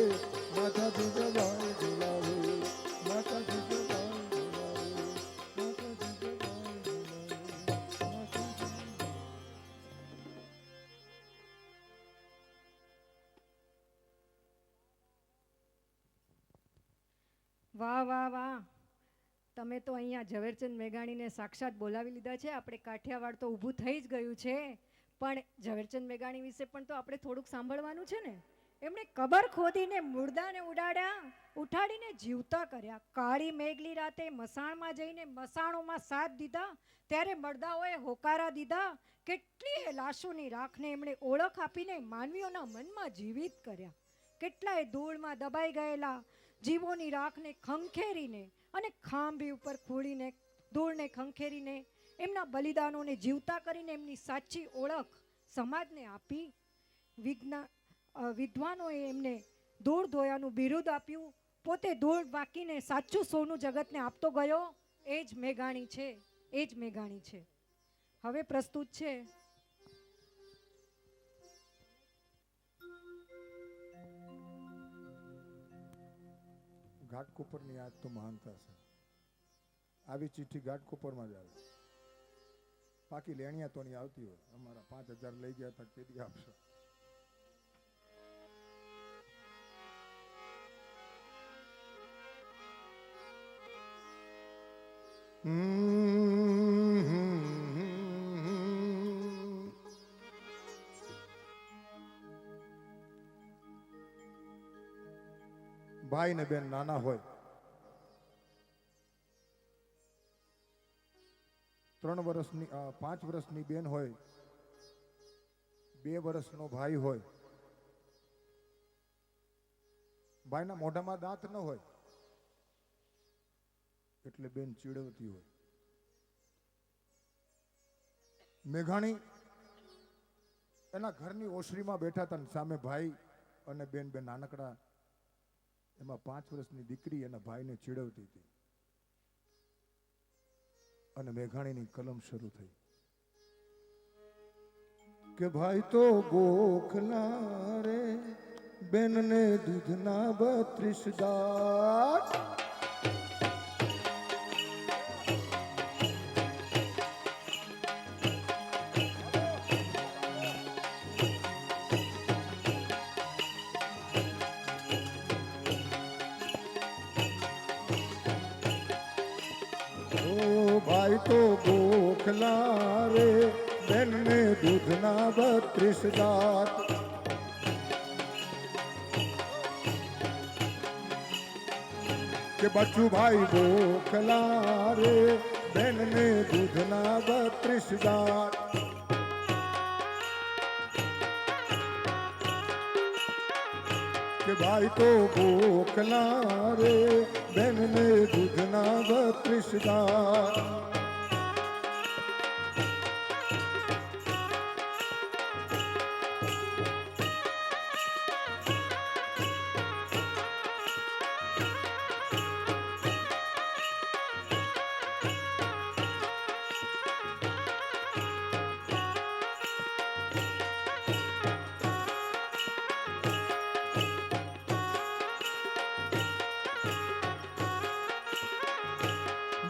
માતાજી ગવાઈ ઝુલાવે માતાજી ગવાઈ ઝુલાવે માતાજી ગવાઈ ઝુલાવે. વાહ વાહ વાહ, તમે તો અહીંયા ઝવેરચંદ મેઘાણીને સાક્ષાત બોલાવી લીધા છે. આપણે કાઠિયાવાડ તો ઊભું થઈ જ ગયું છે, પણ ઝવેરચંદ મેઘાણી વિશે પણ તો આપણે થોડુંક સાંભળવાનું છે ને. એમણે કબર ખોદીને મુર્દાને ઉડાડ્યા, ઉઠાડીને જીવતા કર્યા. કાળી મેઘલી રાતે મસાણમાં જઈને મસાણોમાં સાથ દીધા, ત્યારે મરદાઓએ હોકારા દીધા. કેટલીય લાશોની રાખને એમણે ઓળખ આપીને માનવીઓના મનમાં જીવિત કર્યા. કેટલાય ધૂળમાં દબાઈ ગયેલા જીવોની રાખને ખંખેરીને અને ખાંભી ઉપર ખોડીને ધૂળને ખંખેરીને એમના બલિદાનોને જીવતા કરીને એમની સાચી ઓળખ સમાજને આપી. વિદ્વાનોએ એમને ધૂળ ધોયાનું બિરુદ આપ્યું. પોતે ધૂળ વાંકીને સાચું સોનું જગતને આપતો ગયો. એ જ મેઘાણી છે, એ જ મેઘાણી છે. હવે પ્રસ્તુત છે ઘાટકોપરની આજ તો મહાનતા છે. આવી ચિઠ્ઠી ઘાટકોપરમાં જ આવે, બાકી લેણિયા તો નહીં આવતી હોય. અમારા 5,000 લઈ ગયા હતા, કેદી આપશો? ભાઈ ને બેન નાના હોય, 3 વર્ષની 5 વર્ષની બેન હોય, 2 વર્ષનો ભાઈ હોય. ભાઈના મોઢામાં દાંત ન હોય એટલે બેન ચીડવતી હોય. મેઘાણી એના ઘરની ઓસરીમાં બેઠા હતા ને સામે ભાઈ અને બેન બે નાનકડા. એમાં 5 વર્ષની દીકરી એના ભાઈને ચીડવતી હતી અને મેઘાણીની કલમ શરૂ થઈ કે ભાઈ તો ગોખલા રે બેનને દૂધના 32 દાંત. ભાઈ તો ગોખલા રે બેનને દૂધના 32 દાંત. કે બચ્ચું ભાઈ ગોખલા રે બેનને દૂધના 32 દાંત. કે ભાઈ તો ગોખલા રે બેનને દૂધના 32 દાંત.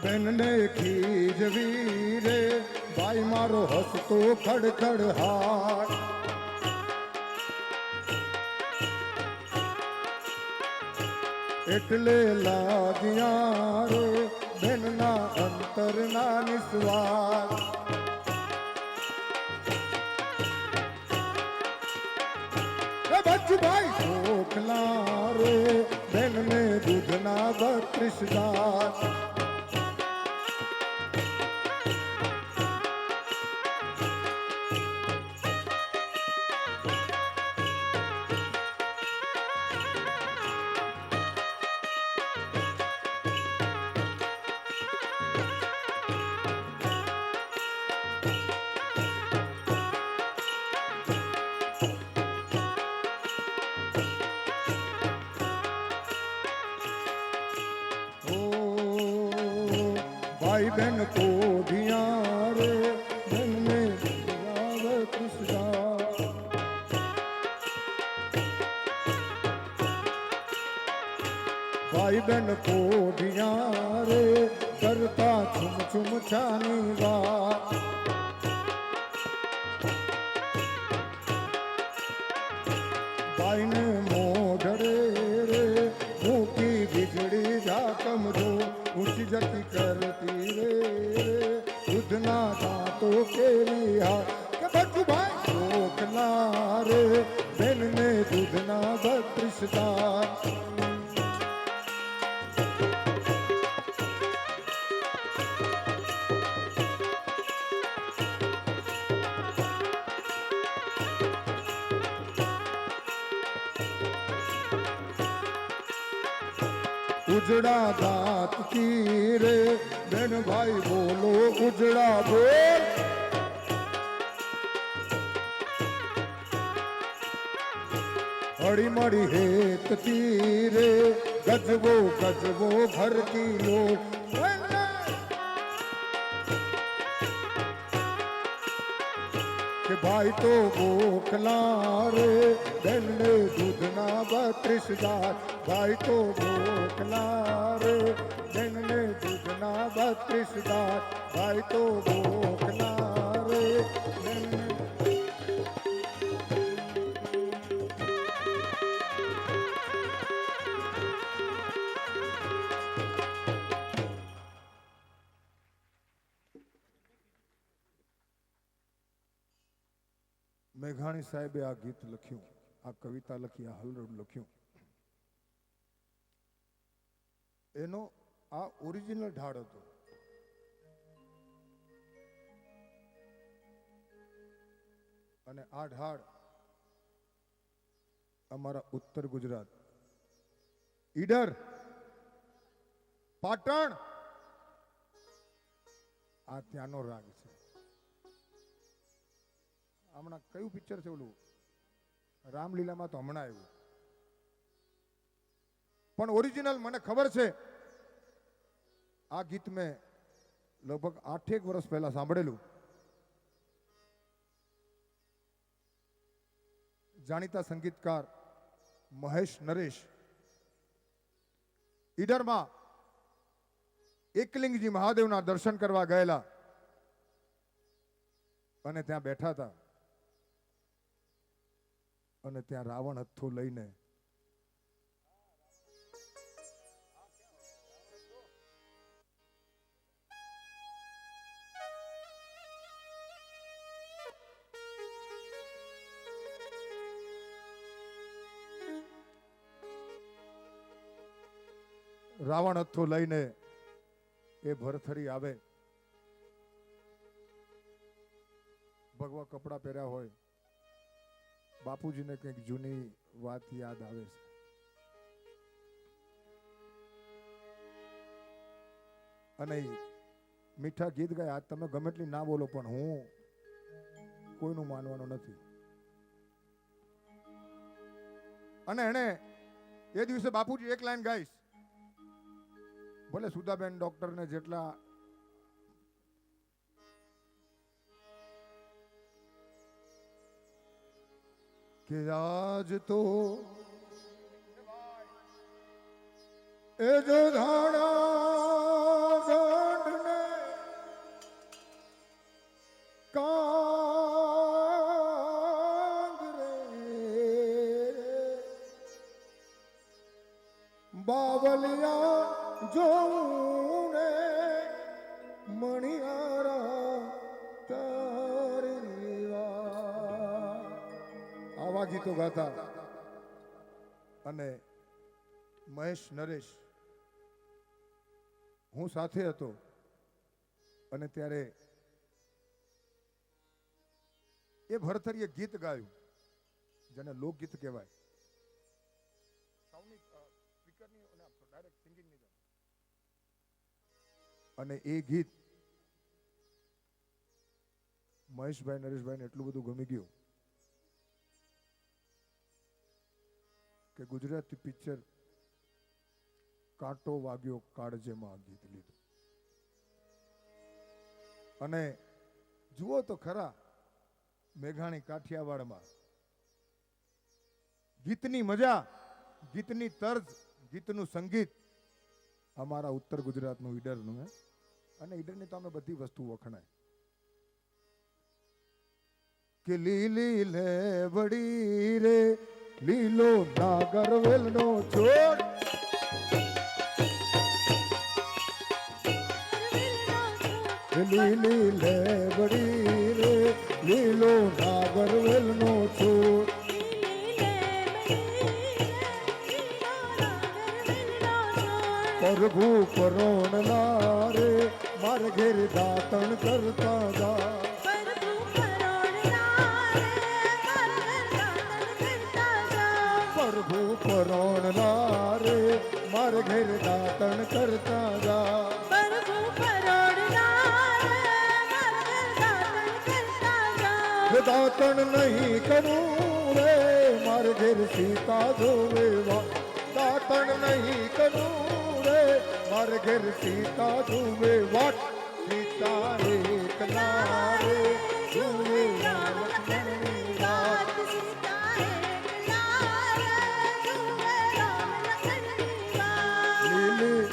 બેનને ખીજવી રે ભાઈ મારો હસતો ખડખડ હાથ. એટલે લાગ્યા રે બેનના અંતરના નિસ્વાસ. બચ્ચુભાઈ ગોખલા રે બેનને દૂધના 32 દાંત. बहन को दिया रे बहन ने दिया कृष्णा भाई बहन को दिया रे करता छुम छुम छानी बात भाई ने मोढ़े रे मुँह की बिजड़ी झाकम दो ऊंची जति करती रे युद्धना दांतों के लिया के बच्चू भाई रोकना रे बहन ने दूधना बत्रिशदार उजड़ा दांत की रे बहन भाई बोलो उजड़ा बोल हड़ी मड़ी हेत तीरे गजबो भर की लोग कि भाई तो बोखला रे बहन ने दूधना बत्रिशदार भाई तो बोखला रे बहन ने दूधना बत्रिशदार भाई तो बोखला रे बहन ने મેઘાણી સાહેબે આ ગીત લખ્યું આ કવિતા લખી આ હલરડ લખ્યું એનો આ ઓરિજિનલ ઢાળ હતો અને આ ઢાળ અમારા ઉત્તર ગુજરાત ઈડર પાટણ આ ત્યાંનો રાગ છે હમણાં કયું પિક્ચર છે ઓલું રામલીલામાં તો હમણાં આવ્યું પણ ઓરિજિનલ મને ખબર છે આ ગીત મેં લગભગ 8 વર્ષ પહેલા સાંભળેલું જાણીતા સંગીતકાર મહેશ નરેશ ઈડરમાં એકલિંગજી મહાદેવના દર્શન કરવા ગયેલા અને ત્યાં બેઠા હતા અને ત્યાં રાવણ હથ્થો લઈને રાવણ હથ્થો લઈને એ ભરથરી આવે ભગવા કપડા પહેર્યા હોય બાપુજીને કંઈક જૂની વાત યાદ આવે છે અને મીઠા ગીત ગાય આજ તમે ગમે એટલી ના બોલો પણ હું કોઈનું માનવાનું નથી અને એને એ દિવસે બાપુજી એક લાઈન ગાઈશ ભલે સુધાબેન ડોક્ટર ને જેટલા કે આજ તો એ જો ધાણા ગંઢને કાંગ રે બાવલિયા જોઉં ને મણિયારા તારી આવા ગીતો ગાતા અને મહેશ નરેશ હું સાથે હતો અને ત્યારે એ ભરથરીએ ગીત ગાયું જેને લોકગીત કહેવાય અને એ ગીત મહેશભાઈ નરેશભાઈને એટલું બધું ગમી ગયું કે ગુજરાતી પિક્ચર કાંટો વાગ્યો કાળજેમાં ગીત લીધું અને જુઓ તો ખરા મેઘાણી કાઠિયાવાડમાં ગીતની મજા, ગીતની તર્જ, ગીતનું સંગીત અમારા ઉત્તર ગુજરાતનું ઈડરનું હે. અને ઈડરની તો અમે બધી વસ્તુ વખણાય કે લીલી લેવડી રે લીલો નાગરવેલનો છોડ લીલી લેવડી રે લીલો નાગરવેલનો છોડ પ્રભુ પરોણલા રે માર ઘેર દાતણ કરતા જા પ્રભુ પરોણલા રે માર ઘેર દાતણ કરતા જા દાતણ નહીં કરું રે માર ઘેર સીતા જોવેવા દાતણ નહીં કરું રે માર ઘેર સીતા જોવે વાટ સીતા એકલા રે જોવે લક્ષ્મણની વાત લીલી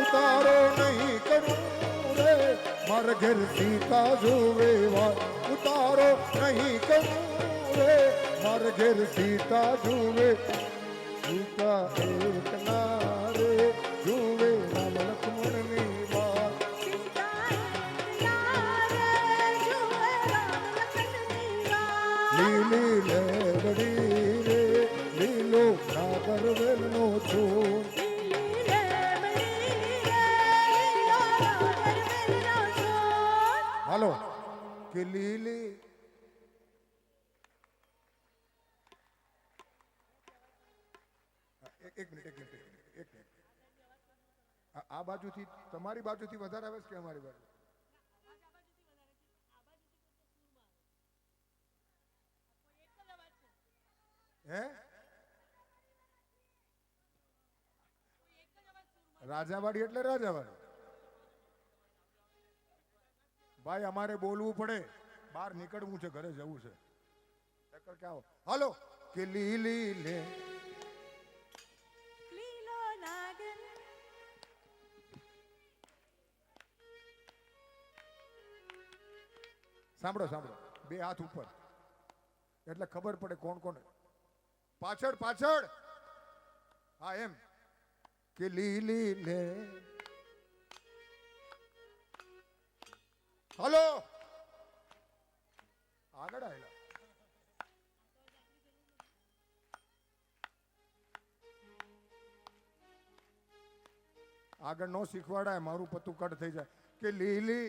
ઉતારો નહીં કરું રે માર ઘેર સીતા જોવે વાત ઉતારો નહીં કરું રે માર ઘેર સીતા જોવે સીતા એકલા રે જોવે રામ લક્ષ્મણની વાત લીલી લેવડી રે લીલો નાગરવેલનો છોડ હાલો કે લીલી એક મિનિટ આ બાજુથી તમારી બાજુથી વધારે આવે છે કે અમારી બાજુ હે રાજાવાડી એટલે રાજાવાડી ભાઈ અમારે બોલવું પડે બહાર નીકળવું છે ઘરે જવું છે ચક્કર કે આવો હાલો કે લીલી લે સાંભળો સાંભળો બે હાથ ઉપર એટલે ખબર પડે કોણ કોણ પાછળ પાછળ હા એમ કે લીલી લે હલો આગળ આવેલા આગળ નો શીખવાડાય મારું પતું કટ થઈ જાય કે લીલી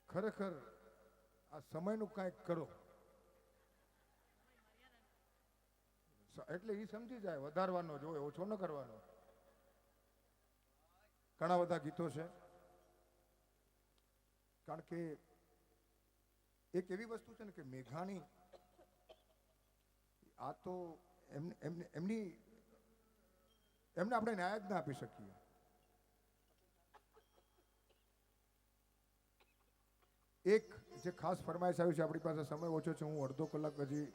ખરેખર આ સમયનું કાંઈક કરો એટલે એ સમજી જાય વધારવાનો જોઈએ ઓછો ન કરવાનો ઘણા બધા ગીતો છે કારણ કે એક એવી વસ્તુ છે ને કે મેઘાણી આ તો એમને આપણે ન્યાય જ ના આપી શકીએ એક જે ખાસ ફરમાઈશ આવી છે આપણી પાસે સમય ઓછો છે હું અડધો કલાક હજી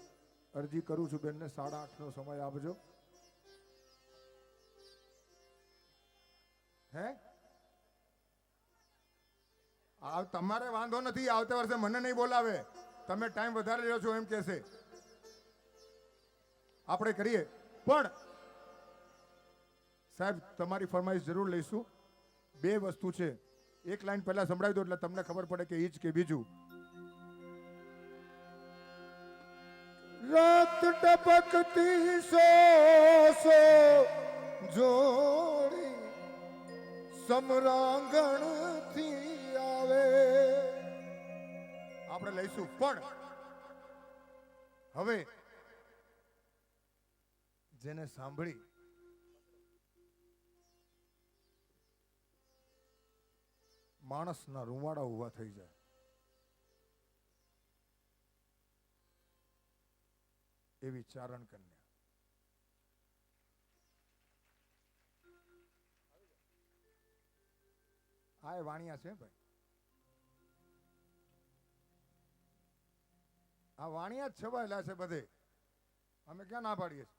અરજી કરું છું બેનને 8:30નો સમય આપજો હે તમારે વાંધો નથી આવતા વર્ષે મને નહીં બોલાવે તમે ટાઈમ વધારે લ્યો છો એમ કહેશે આપણે કરીએ પણ સાહેબ તમારી ફરમાઈશ જરૂર લઈશું. બે વસ્તુ છે, એક લાઈન પહેલા સંભળાવી દો એટલે તમને ખબર પડે કે ઈ જ કે બીજું. રાત ટપકતી સો જોડી સમરાંગણ થી આવે. આપણે લઈશું પણ હવે જેને સાંભળી માણસના રૂવાડા ઉભા થઈ જાય એવી ચારણ કન્યા. આ એ વાણિયા છે ભાઈ, આ વાણિયા જ છવાયેલા છે બધે. અમે ક્યાં ના પાડીએ છીએ?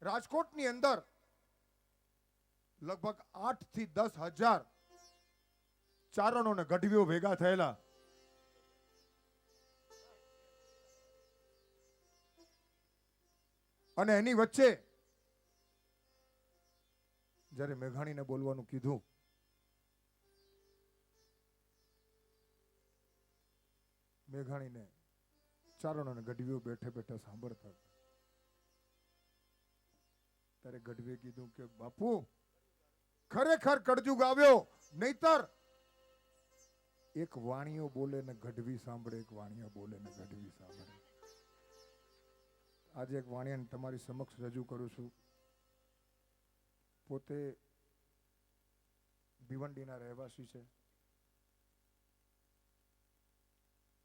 રાજકોટની અંદર લગભગ 8 થી 10,000 ચારણો ને ગઢવીઓ ભેગા થયેલા. અને એની વચ્ચે જ્યારે મેઘાણીને બોલવાનું કીધું, મેઘાણીને ચારણો ને ગઢવીઓ બેઠે બેઠા સાંભળતા હતા. ત્યારે ગઢવીએ કીધું કે બાપુ ખરેખર કળજુગ આવ્યો, નહીતર એક વાણિયો બોલે ને ગઢવી સાંભળે, એક વાણિયા બોલે ને ગઢવી સાંભળે. આજે એક વાણિયાને તમારી સમક્ષ રજૂ કરું છું. પોતે ભિવંડીના રહેવાસી છે.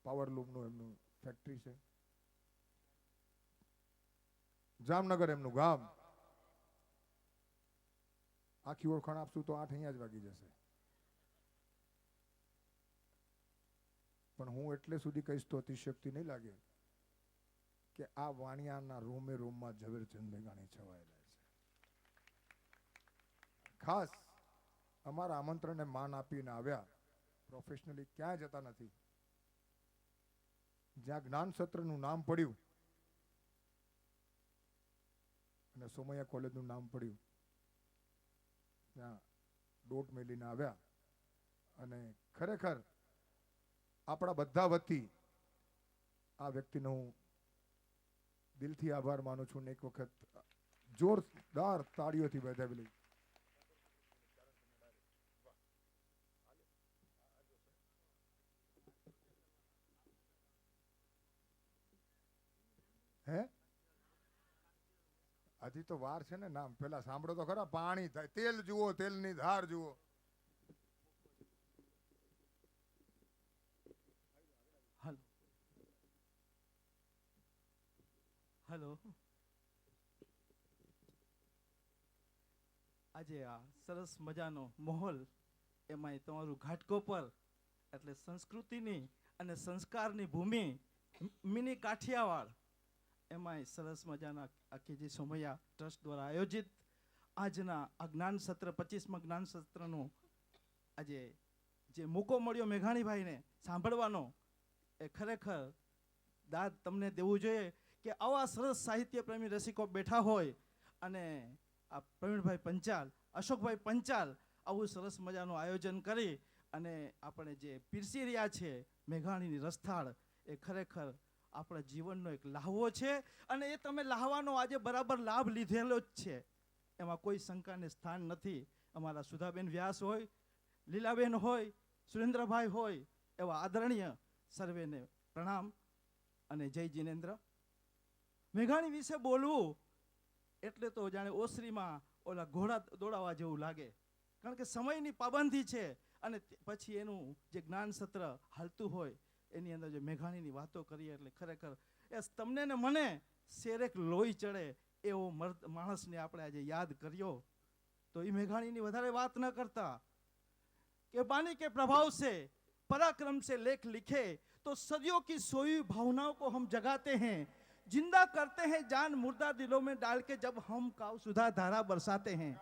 પાવરલૂમનું એમનું ફેક્ટરી છે. જામનગર એમનું ગામ. આખી ઓળખાણ આપશું તો 8 અહીંયા જ વાગી જશે. પણ હું એટલે સુધી કહીશ તો અતિશયોક્તિ નહીં લાગે કે આ વાણિયાના રોમે રોમમાં ઝવેરચંદ મેઘાણી છવાયેલા છે. ખાસ અમારા આમંત્રણને માન આપીને આવ્યા. પ્રોફેશનલી ક્યાંય જતા નથી. જ્યાં જ્ઞાન સત્રનું નામ પડ્યું અને સોમૈયા કોલેજનું નામ પડ્યું, ત્યાં દોટ મેલીને આવ્યા. અને ખરેખર આપણા બધા વતી આ વ્યક્તિનો હું દિલથી આભાર માનું છું ને એક વખત જોરદાર તાળીઓથી વધાવી લઈ. હે હજી તો વાર છે ને. નામ પેલા સાંભળો તો ખરા. પાણી થાય, તેલ જુઓ, તેલની ધાર જુઓ. હેલો, આજે આ સરસ મજાનો માહોલ, એમાંય તમારું ઘાટકોપર એટલે સંસ્કૃતિની અને સંસ્કારની ભૂમિ મિની કાઠિયાવાડ, એમાંય સરસ મજાના આખી જે સોમૈયા ટ્રસ્ટ દ્વારા આયોજિત આજના આ જ્ઞાન સત્ર 25મા જ્ઞાન સત્રનું આજે જે મોકો મળ્યો મેઘાણીભાઈને સાંભળવાનો, એ ખરેખર દાદ તમને દેવું જોઈએ કે આવા સરસ સાહિત્ય પ્રેમી રસિકો બેઠા હોય અને આ પ્રવીણભાઈ પંચાલ, અશોકભાઈ પંચાલ આવું સરસ મજાનું આયોજન કરી અને આપણે જે પીરસી રહ્યા છે મેઘાણીની રસથાળ, એ ખરેખર આપણા જીવનનો એક લાહવો છે. અને એ તમે લાહવાનો આજે બરાબર લાભ લીધેલો જ છે, એમાં કોઈ શંકાને સ્થાન નથી. અમારા સુધાબેન વ્યાસ હોય, લીલાબેન હોય, સુરેન્દ્રભાઈ હોય, એવા આદરણીય સર્વેને પ્રણામ અને જય જિનેન્દ્ર. મેઘાણી વિશે બોલવું એટલે તો જાણે ઓસરીમાં ઓલા ઘોડા દોડાવા જેવું લાગે, કારણ કે સમયની પાબંદી છે. અને પછી એનું જે જ્ઞાન સત્ર હાલતું હોય એની અંદર જે મેઘાણીની વાતો કરીએ એટલે ખરેખર એ તમને ને મને શેરેક લોહી ચડે એવો માણસને આપણે આજે યાદ કર્યો. તો એ મેઘાણીની વધારે વાત ન કરતા કે बानी के प्रभाव से, पराक्रम से लेख लिखे तो सदियों की सोई भावनाओं को हम जगाते हैं, जिंदा करते हैं जान मुर्दा दिलों में डाल के जब हम काव सुधा धारा बरसाते हैं.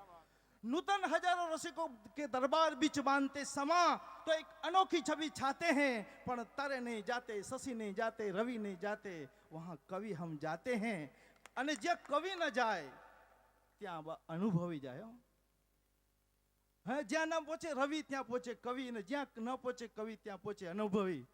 नूतन हजारों रसिकों के दरबार बीच बांधते समा तो एक अनोखी छवि छाते हैं, पण तारे नहीं जाते, शशि नहीं जाते, रवि नहीं जाते, वहां कवि हम जाते हैं। અને જ્યાં કવિ ન જાય ત્યાં અનુભવી જાય હો। હે, જ્યાં ન પહોંચે રવિ ત્યાં પહોંચે કવિ, ને જ્યાં ન પહોંચે કવિ ત્યાં પહોંચે અનુભવી।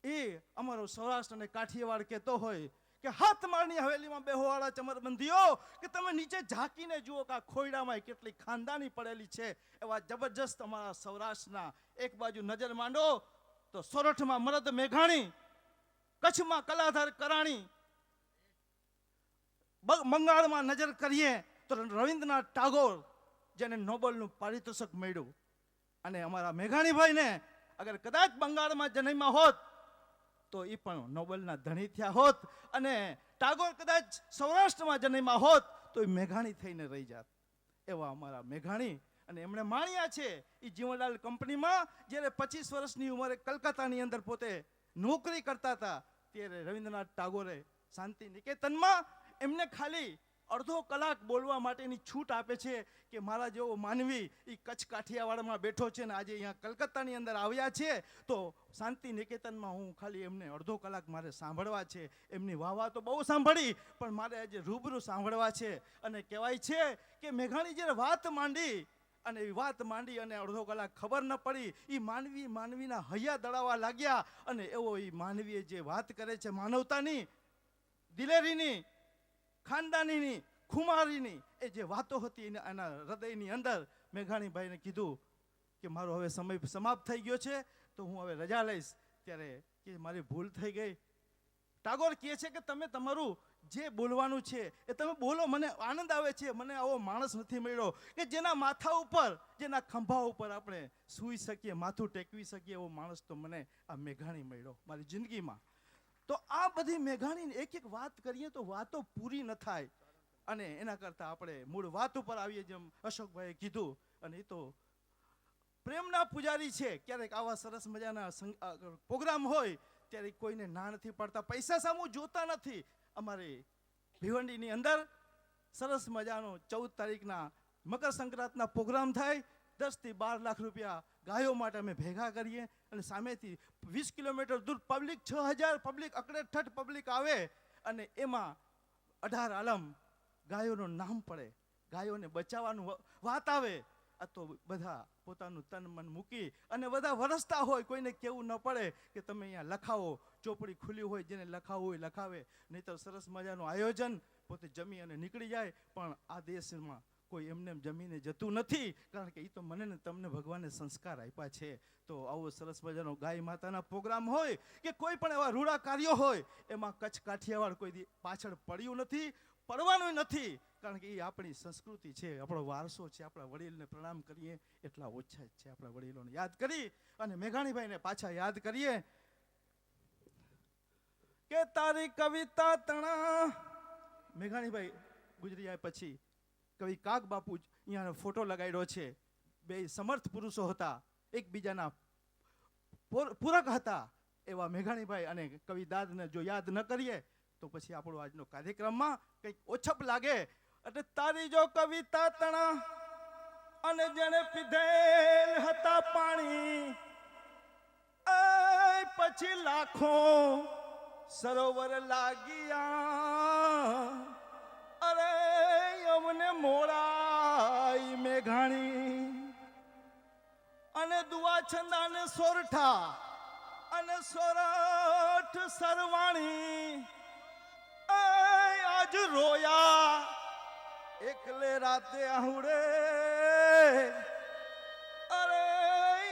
એ અમારો સૌરાષ્ટ્ર અને કાઠિયાવાડ કહેતો હોય કે હાથ માળની હવેલીમાં બેહોવાળા ચમરબંધીઓ, કે તમે નીચે ઝાંકીને જુઓ કે આ ખોયડામાં કેટલી ખાનદાની પડેલી છે। એવા જબરજસ્ત અમારા સૌરાષ્ટ્રના એક બાજુ નજર માંડો તો સોરઠમાં મરદ મેઘાણી, કચ્છમાં કલાધર કરાણી, બંગાળમાં નજર કરીએ તો રવિન્દ્રનાથ ટાગોર, જેને નોબેલનું પારિતોષિક મળ્યું। અને અમારા મેઘાણીભાઈને અગર કદાચ બંગાળમાં જન્મ્યા હોત તો એ પણ નોબેલના ધણી થયા હોત, અને ટાગોર કદાચ સૌરાષ્ટ્રમાં જન્મ્યા હોત તો એ મેઘાણી થઈને રહી જાત। એવા અમારા મેઘાણી, અને એમણે માણ્યા છે એ જીવનલાલ કંપનીમાં જ્યારે 25 વર્ષની ઉંમરે કલકત્તાની અંદર પોતે નોકરી કરતા હતા, ત્યારે રવિન્દ્રનાથ ટાગોરે શાંતિ નિકેતનમાં એમને ખાલી અડધો કલાક બોલવા માટેની છૂટ આપે છે કે મારા જેવો માનવી એ કચ્છ કાઠિયાવાડમાં બેઠો છે ને આજે અહીંયા કલકત્તાની અંદર આવ્યા છે, તો શાંતિ નિકેતનમાં હું ખાલી એમને અડધો કલાક મારે સાંભળવા છે। એમની વાહ તો બહુ સાંભળી, પણ મારે આજે રૂબરૂ સાંભળવા છે। અને કહેવાય છે કે મેઘાણી જ્યારે વાત માંડી અને એ વાત માંડી અને અડધો કલાક ખબર ન પડી, એ માનવીના હૈયા દળાવવા લાગ્યા। અને એવો એ માનવીએ જે વાત કરે છે માનવતાની, દિલેરીની, ખાનદાનીની, ખુમારીની, એ જે વાતો હતી એના હૃદયની અંદર મેઘાણીભાઈને કીધું કે મારો હવે સમય સમાપ્ત થઈ ગયો છે, તો હું હવે રજા લઈશ। ત્યારે કે મારી ભૂલ થઈ ગઈ। ટાગોર કહે છે કે તમે તમારું જે બોલવાનું છે એ તમે બોલો, મને આનંદ આવે છે। મને આવો માણસ નથી મળ્યો કે જેના માથા ઉપર, જેના ખંભા ઉપર આપણે સૂઈ શકીએ, માથું ટેકવી શકીએ, એવો માણસ તો મને આ મેઘાણી મળ્યો મારી જિંદગીમાં। તો આ બધી મેઘાણીની એક એક વાત કરીએ તો વાતો પૂરી ન થાય, અને એના કરતાં આપણે મૂળ વાત ઉપર આવીએ, જેમ અશોકભાઈએ કીધું। અને એ તો પ્રેમના પૂજારી છે। ક્યારેક આવા સરસ મજાના પ્રોગ્રામ હોય ત્યારે કોઈને ના નથી પડતા, પૈસા સામું જોતા નથી। અમારે ભિવંડીની અંદર સરસ મજાનો 14 તારીખના મકર સંક્રાંતના પ્રોગ્રામ થાય, 10 થી 12 લાખ રૂપિયા ગાયો માટે અમે ભેગા કરીએ, અને સામેથી 20 કિલોમીટર દૂર પબ્લિક, 6000 પબ્લિક, અકડેઠઠ પબ્લિક આવે, અને એમાં 18 આલમ ગાયોનું નામ પડે, ગાયોને બચાવવાનું વાત આવે, આ તો બધા પોતાનું તન મન મૂકી અને બધા વરસતા હોય, કોઈને કેવું ન પડે કે તમે અહીંયા લખાવો, ચોપડી ખુલ્લી હોય, જેને લખાવું હોય લખાવે, નહીં તો સરસ મજાનું આયોજન, પોતે જમી અને નીકળી જાય। પણ આ દેશમાં કોઈ એમને જમીને જતું નથી, કારણ કે એ તો મને ને તમને ભગવાને સંસ્કાર આપ્યા છે। તો આવો સરસ મજાનો ગાય માતાના પ્રોગ્રામ હોય કે કોઈ પણ એવા રૂડા કાર્યો હોય, એમાં કચ્છ કાઠિયાવાડ કોઈ પાછળ પડ્યું નથી, પડવાનું નથી, કારણ કે એ આપણી સંસ્કૃતિ છે, આપણો વારસો છે। આપણા વડીલને પ્રણામ કરીએ એટલા ઓછા જ છે, આપણા વડીલોને યાદ કરી અને મેઘાણીભાઈને પાછા યાદ કરીએ કે તારી કવિતા તણા। મેઘાણીભાઈ ગુજરી જાય પછી કવિ કાગ બાપુ અહીંયા ફોટો લગાડ્યો છે, બે સમર્થ પુરુષો હતા, એકબીજાના પૂરક હતા, એવા મેઘાણીભાઈ અને કવિ દાદને જો યાદ ન કરીએ તો પછી આપણો આજનો કાર્યક્રમમાં કંઈક ઓછપ લાગે। એટલે તારી જો કવિતા તણા અને જેને પીધેલ હતા પાણી, પછી લાખો સરોવર લાગ્યા, અરે અમને મોડાઈ મેઘાણી, અને દુઆ છંદાને સોરઠા અને સોરઠ સરવાણી, આજ રોયા એકલે રાતે આહુડે, અરે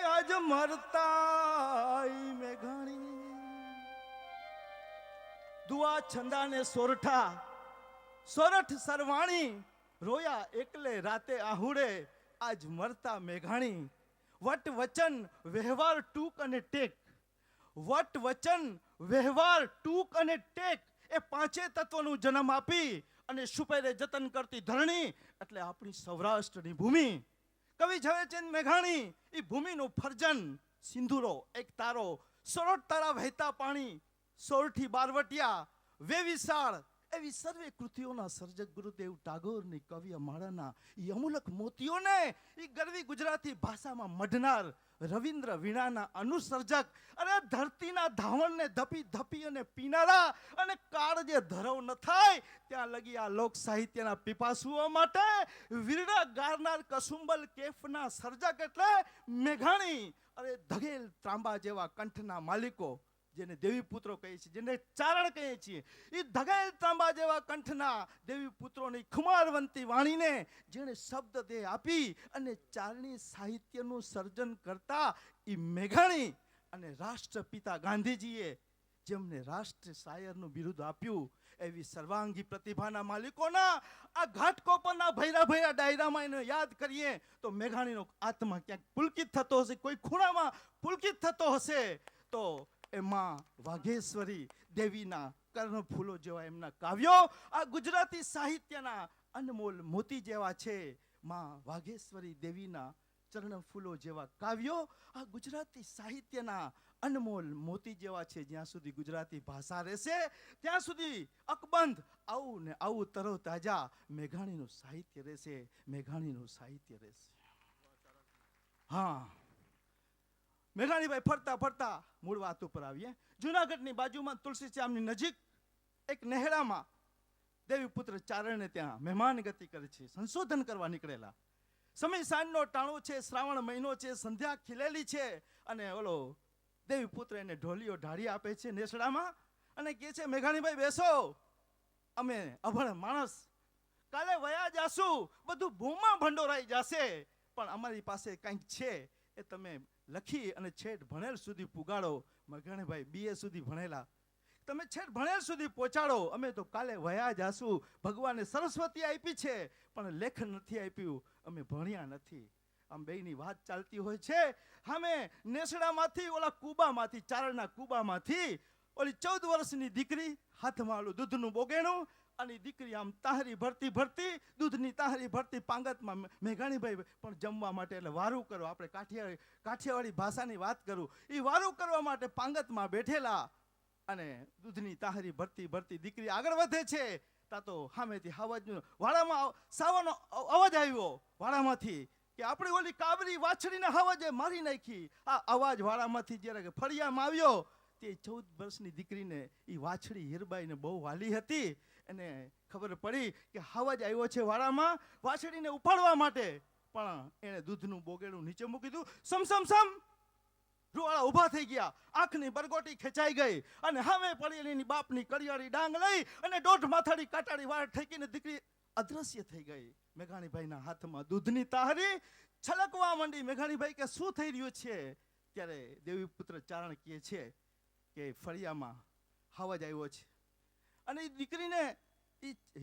આજ મરતા મેઘાણી। દુઆ છંદાને સોરઠા, સોરઠ સરવાણી, રોયા એકલે રાતે આહુડે, આજ મરતા મેઘાણી। વટ વચન વ્યવહાર ટૂંક અને ટેક, વટ વચન વ્યવહાર ટૂંક અને ટેક, એ પાંચે તત્વોનું જન્મ આપી અને સુપેરે જતન કરતી ધરણી એટલે આપણી સૌરાષ્ટ્રની ભૂમિ। કવિ ઝવેરચંદ મેઘાણી એ ભૂમિનું ફરજન, સિંધુરો એક તારો, સોરઠ તારા વહેતા પાણી, સોરઠી બારવટિયા, વે વિશાળ એવી સર્વે કૃતિઓના સર્જક ગુરુદેવ ટાગોરની કવિય માળાના ઈ અમૂલક મોતીઓને ઈ ગરવી ગુજરાતી ભાષામાં મઢનાર રવિન્દ્ર વીણાના અનુસર્જક અને ધરતીના ધાવણને ધપી ધપી અને પીનારા અને કાળ જે ધરવ ન થાય ત્યાં લગી આ લોક સાહિત્યના પીપાસુઓ માટે વીરડા ગારનાર કસુંબલ કેફના સર્જક એટલે મેઘાણી. અરે ધગેલ ત્રાંબા જેવા કંઠના માલિકો, જેને દેવી પુત્રો કહીએ છીએ, જેને ચારણ કહીએ છીએ, એ ધગેલ ત્રાંબા જેવા કંઠના દેવી પુત્રોની ખુમારવંતી વાણીને જેણે શબ્દ દેહ આપી અને ચારણી સાહિત્યનું સર્જન કરતા એ મેઘાણી અને રાષ્ટ્રપિતા ગાંધીજીએ જેમને રાષ્ટ્ર શાયરનું બિરુદ આપ્યું એવી સર્વાંગી પ્રતિભાના માલિકોના આ ઘાટકોપરના ભૈરા ભૈરા ડાયરામાં એને યાદ કરીએ તો મેઘાણીનો આત્મા ક્યાંક પુલકિત થતો હશે, કોઈ ખૂણામાં પુલકિત થતો હશે. તો એમાં વાઘેશ્વરી દેવીના કર્ણફૂલો જેવા એમના કાવ્યો આ ગુજરાતી સાહિત્યના અનમોલ મોતી જેવા છે. માં વાઘેશ્વરી દેવીના ચરણફૂલો જેવા કાવ્યો આ ગુજરાતી સાહિત્યના અનમોલ મોતી જેવા છે. જ્યાં સુધી ગુજરાતી ભાષા રહેશે ત્યાં સુધી અકબંધ આવું ને આવું તરો તાજા મેઘાણીનું સાહિત્ય રહેશે, મેઘાણીનું સાહિત્ય રહેશે. હા, મેઘાણીભાઈ ફરતા ફરતા મૂળ વાત ઉપર આવીએ. જુનાગઢની બાજુમાં તુલસી શ્યામની નજીક એક નેહડામાં દેવી પુત્ર ચારણને ત્યાં મહેમાન ગતિ કરે છે, સંશોધન કરવા નીકળેલા. સમય સાંજનો ટાણો છે, શ્રાવણ મહિનો છે, સંધ્યા ખીલેલી છે અને ઓલો દેવી પુત્ર એને ઢોલીઓ ઢાળી આપે છે નેસડામાં અને કહે છે, મેઘાણીભાઈ બેસો, અમે અભણ માણસ કાલે વયા જાશું, બધું ભૂમાં ભંડોરાઈ જશે, પણ અમારી પાસે કંઈક છે એ તમે લખી અને છેટ ભણેલ સુધી પુગાડો. મેઘાણીભાઈ BA સુધી ભણેલા, તમે છેટ ભણેલ સુધી પહોંચાડો, અમે તો કાલે વયા જાશું. ભગવાને સરસ્વતી આપી છે પણ લેખન નથી આપ્યું, અમે ભણ્યા નથી. આમ બેયની વાત ચાલતી હોય છે. અમે નેસડામાંથી ઓલા કુબામાંથી, ચારણના કુબામાંથી ઓલી 14 વર્ષની દીકરી, હાથમાં ઓલું દૂધનું બોગેણું અને દીકરી આમ તાહરી ભરતી ભરતી, દૂધની તાહરી ભરતી પાંગતમાં. મેઘાણીભાઈ પણ જમવા માટે, એટલે વારું કરો, આપણે કાઠિયાવાડી ભાષાની વાત કરું, એ વારું કરવા માટે પાંગતમાં બેઠેલા અને દૂધની તાહરી ભરતી ભરતી દીકરી આગળ વધે છે. તા તો સામેથી અવાજનો વાડામાં સાવાનો અવાજ આવ્યો વાડામાંથી કે આપણે ઓલી કાબરી વાછડીને હવાજે મારી નાખી. આ અવાજ વાડામાંથી જ્યારે ફળિયામાં આવ્યો તે 14 વર્ષની દીકરીને એ વાછડી હીરબાઈને બહુ વાલી હતી. એને ખબર પડી કે હવાજ આવ્યો છે વાડામાં વાછડીને ઉપાડવા માટે, પણ એણે દૂધનું બોગેડું નીચે મૂકી દીધું. સમ રૂવાળા ઊભા થઈ ગયા, આંખની બરગોટી ખેંચાઈ ગઈ અને હવે પડેલીની બાપની કડિયાળી ડાંગ લઈ અને 1.5 માથાડી કાટાડી વાળ ઠેકીને દીકરી અદ્રશ્ય થઈ ગઈ. મેઘાણીભાઈના હાથમાં દૂધની તાહરી છલકવા માંડી. મેઘાણીભાઈ કે શું થઈ રહ્યું છે? ત્યારે દેવી પુત્ર ચારણ કહે છે કે ફળિયામાં હવાજ આવ્યો છે અને એ દીકરીને